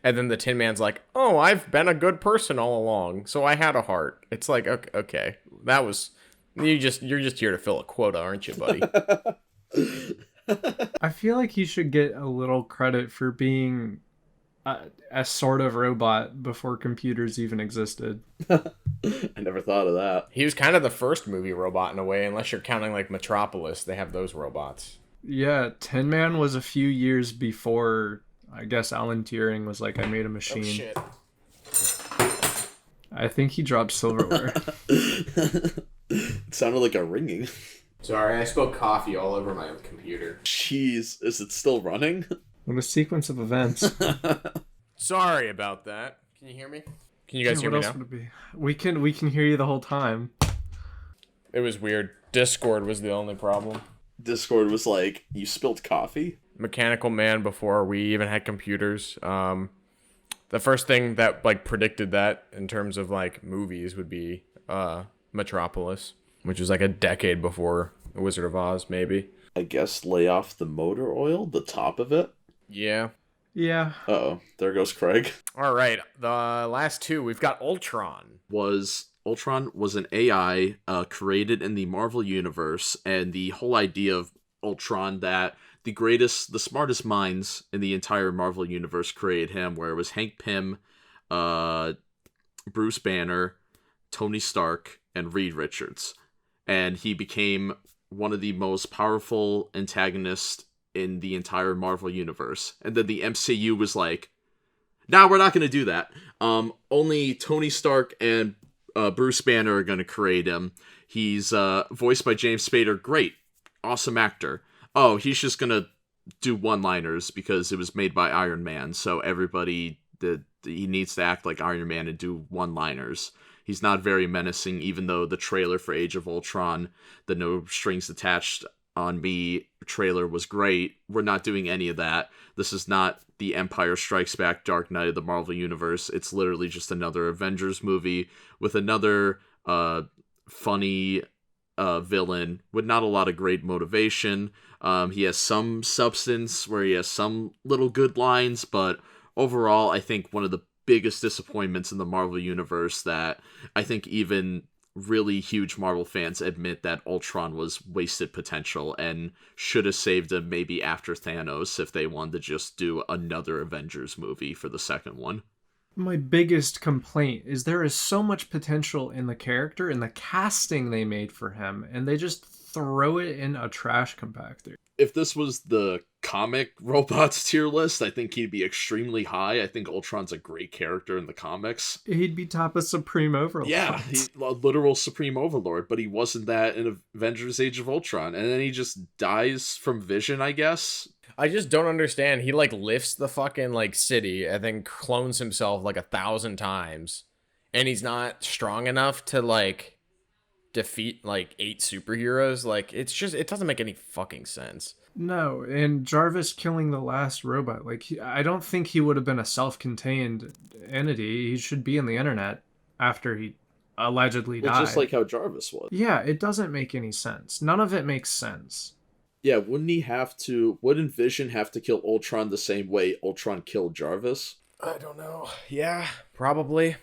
And then the Tin Man's like, oh, I've been a good person all along, so I had a heart. It's like, okay. That was... You're just here to fill a quota, aren't you, buddy? I feel like he should get a little credit for being a sort of robot before computers even existed. I never thought of that. He was kind of the first movie robot in a way, unless you're counting like Metropolis. They have those robots. Yeah, Tin Man was a few years before, I guess Alan Turing was like, I made a machine. Oh, shit. I think he dropped silverware. It sounded like a ringing. Sorry, I spilled coffee all over my computer. Jeez, is it still running? What a sequence of events. Sorry about that. Can you hear me? Can you guys hear me now? Would it be? We can hear you the whole time. It was weird. Discord was the only problem. Discord was like, you spilled coffee? Mechanical Man before we even had computers. The first thing that like predicted that in terms of like movies would be Metropolis, which was like a decade before The Wizard of Oz, maybe. I guess lay off the motor oil, the top of it? Yeah. Yeah. Uh-oh, there goes Craig. All right, the last two, we've got Ultron. Ultron was an AI created in the Marvel Universe, and the whole idea of Ultron that the smartest minds in the entire Marvel universe created him, where it was Hank Pym, Bruce Banner, Tony Stark, and Reed Richards. And he became one of the most powerful antagonists in the entire Marvel universe. And then the MCU was like, nah, we're not going to do that. Only Tony Stark and Bruce Banner are going to create him. He's voiced by James Spader. Great. Awesome actor. Oh, he's just going to do one-liners because it was made by Iron Man. So he needs to act like Iron Man and do one-liners. He's not very menacing, even though the trailer for Age of Ultron, the No Strings Attached on Me trailer was great. We're not doing any of that. This is not the Empire Strikes Back Dark Knight of the Marvel Universe. It's literally just another Avengers movie with another funny villain with not a lot of great motivation. He has some substance where he has some little good lines, but overall, I think one of the biggest disappointments in the Marvel Universe that I think even really huge Marvel fans admit that Ultron was wasted potential and should have saved him maybe after Thanos if they wanted to just do another Avengers movie for the second one. My biggest complaint is there is so much potential in the character and the casting they made for him, and they just throw it in a trash compactor. If this was the comic robots tier list, I think he'd be extremely high. I think Ultron's a great character in the comics. He'd be top of Supreme Overlord. Yeah, he's a literal Supreme Overlord, but he wasn't that in Avengers Age of Ultron. And then he just dies from vision, I guess. I just don't understand. He, like, lifts the fucking, like, city and then clones himself, like, 1,000 times. And he's not strong enough to, like, defeat, like, 8 superheroes. Like, it's just, it doesn't make any fucking sense. No, and Jarvis killing the last robot. Like, I don't think he would have been a self-contained entity. He should be in the internet after he allegedly died. Just like how Jarvis was. Yeah, it doesn't make any sense. None of it makes sense. Yeah, wouldn't Vision have to kill Ultron the same way Ultron killed Jarvis? I don't know. Yeah, probably.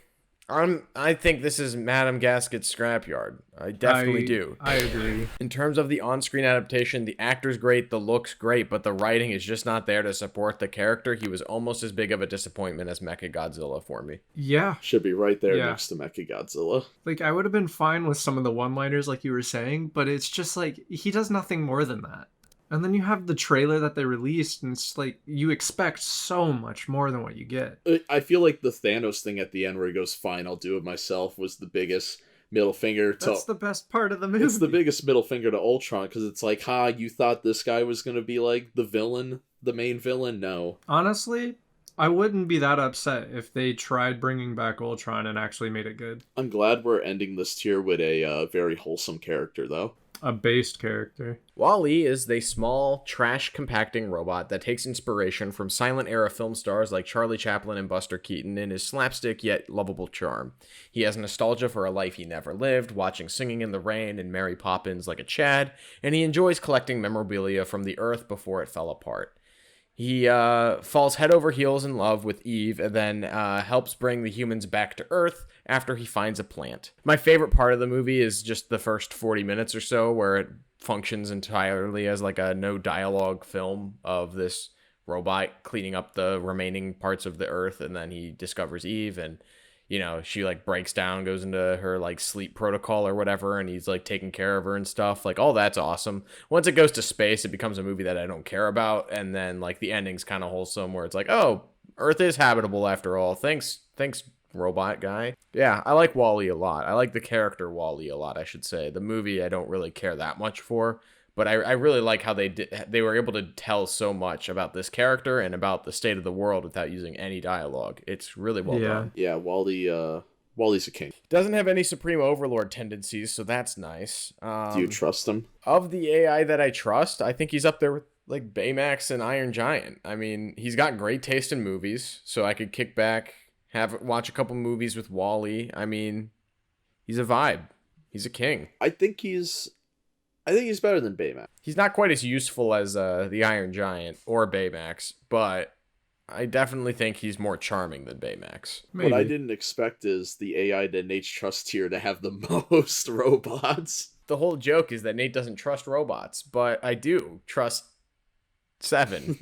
I think this is Madame Gasket's Scrapyard. I definitely do. I agree. In terms of the on-screen adaptation, the actor's great, the look's great, but the writing is just not there to support the character. He was almost as big of a disappointment as Mechagodzilla for me. Yeah. Should be right there next to Mechagodzilla. Like, I would have been fine with some of the one-liners like you were saying, but it's just like, he does nothing more than that. And then you have the trailer that they released, and it's like, you expect so much more than what you get. I feel like the Thanos thing at the end where he goes, fine, I'll do it myself, was the biggest middle finger to... That's the best part of the movie. It's the biggest middle finger to Ultron, because it's like, you thought this guy was going to be, like, the villain? The main villain? No. Honestly, I wouldn't be that upset if they tried bringing back Ultron and actually made it good. I'm glad we're ending this tier with a very wholesome character, though. A based character. Wall-E is the small, trash-compacting robot that takes inspiration from silent-era film stars like Charlie Chaplin and Buster Keaton in his slapstick yet lovable charm. He has nostalgia for a life he never lived, watching Singing in the Rain and Mary Poppins like a Chad, and he enjoys collecting memorabilia from the Earth before it fell apart. He falls head over heels in love with Eve and then helps bring the humans back to Earth after he finds a plant. My favorite part of the movie is just the first 40 minutes or so where it functions entirely as like a no dialogue film of this robot cleaning up the remaining parts of the Earth, and then he discovers Eve and she like breaks down, goes into her like sleep protocol or whatever, and he's like taking care of her and stuff. Like, all that's awesome. Once it goes to space, it becomes a movie that I don't care about, and then like the ending's kind of wholesome where it's like, oh, Earth is habitable after all. Thanks, robot guy. Yeah, I like Wall-E a lot. I like the character Wall-E a lot, I should say. The movie I don't really care that much for, but I really like how they were able to tell so much about this character and about the state of the world without using any dialogue. It's really well done. Yeah, Wall-E's a king. Doesn't have any Supreme Overlord tendencies, so that's nice. Do you trust him? Of the AI that I trust, I think he's up there with like Baymax and Iron Giant. I mean, he's got great taste in movies, so I could kick back, watch a couple movies with Wall-E. I mean, he's a vibe. He's a king. I think he's better than Baymax. He's not quite as useful as the Iron Giant or Baymax, but I definitely think he's more charming than Baymax. Maybe. What I didn't expect is the AI that Nate's trust tier to have the most robots. The whole joke is that Nate doesn't trust robots, but I do trust 7.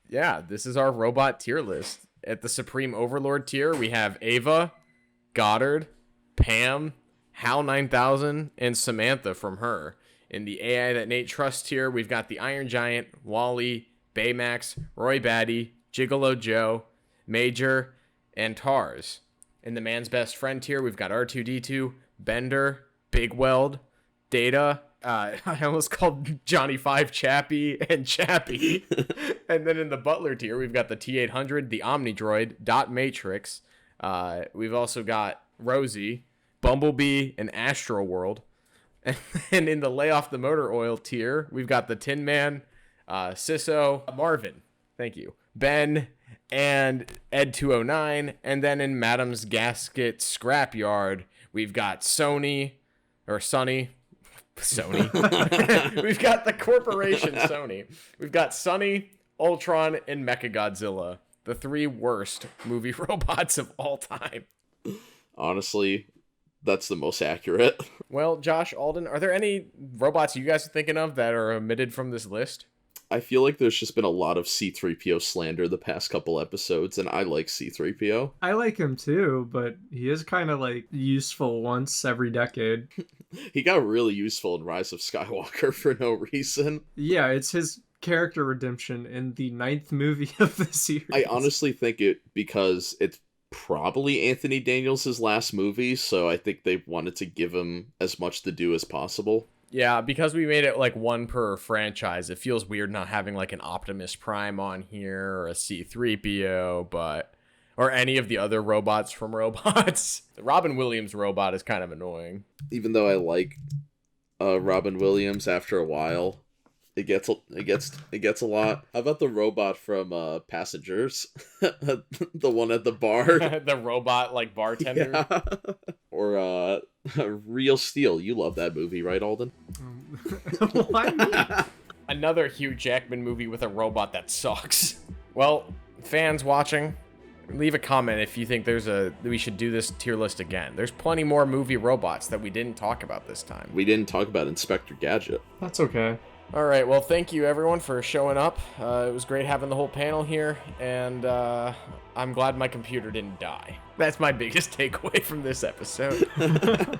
Yeah, this is our robot tier list. At the Supreme Overlord tier, we have Ava, Goddard, Pam, Hal 9000, and Samantha from Her. In the AI that Nate trusts tier, we've got the Iron Giant, Wally, Baymax, Roy Batty, Gigolo Joe, Major, and Tarz. In the Man's Best Friend tier, we've got R2-D2, Bender, Big Weld, Data, I almost called JohnnyFive Chappie and Chappie. And then in the Butler tier, we've got the T-800, the Omnidroid, Dot Matrix. We've also got Rosie, Bumblebee, and Astro World. And in the Lay Off the Motor Oil tier, we've got the Tin Man, Sisso, Marvin, thank you, Ben, and Ed 209. And then in Madam's Gasket Scrapyard, we've got Sonny. We've got the corporation Sony. We've got Sonny, Ultron, and Mechagodzilla, the 3 worst movie robots of all time. Honestly, that's the most accurate. Well, Josh, Alden, are there any robots you guys are thinking of that are omitted from this list? I feel like there's just been a lot of C-3PO slander the past couple episodes, and I like C-3PO. I like him too, but he is kind of like useful once every decade. He got really useful in Rise of Skywalker for no reason. Yeah, it's his character redemption in the 9th movie of the series. I honestly think it because it's probably Anthony Daniels' last movie, so I think they wanted to give him as much to do as possible. Yeah, because we made it like 1 per franchise, it feels weird not having like an Optimus Prime on here or a C-3PO, or any of the other robots from Robots. The Robin Williams robot is kind of annoying. Even though I like Robin Williams, after a while, it gets a lot. How about the robot from Passengers? The one at the bar? The robot like bartender? Yeah. Or Real Steel. You love that movie, right, Alden? Why me? Another Hugh Jackman movie with a robot that sucks. Well, fans watching, leave a comment if you think we should do this tier list again. There's plenty more movie robots that we didn't talk about this time. We didn't talk about Inspector Gadget. That's okay. All right, well, thank you everyone for showing up. It was great having the whole panel here, and I'm glad my computer didn't die. That's my biggest takeaway from this episode.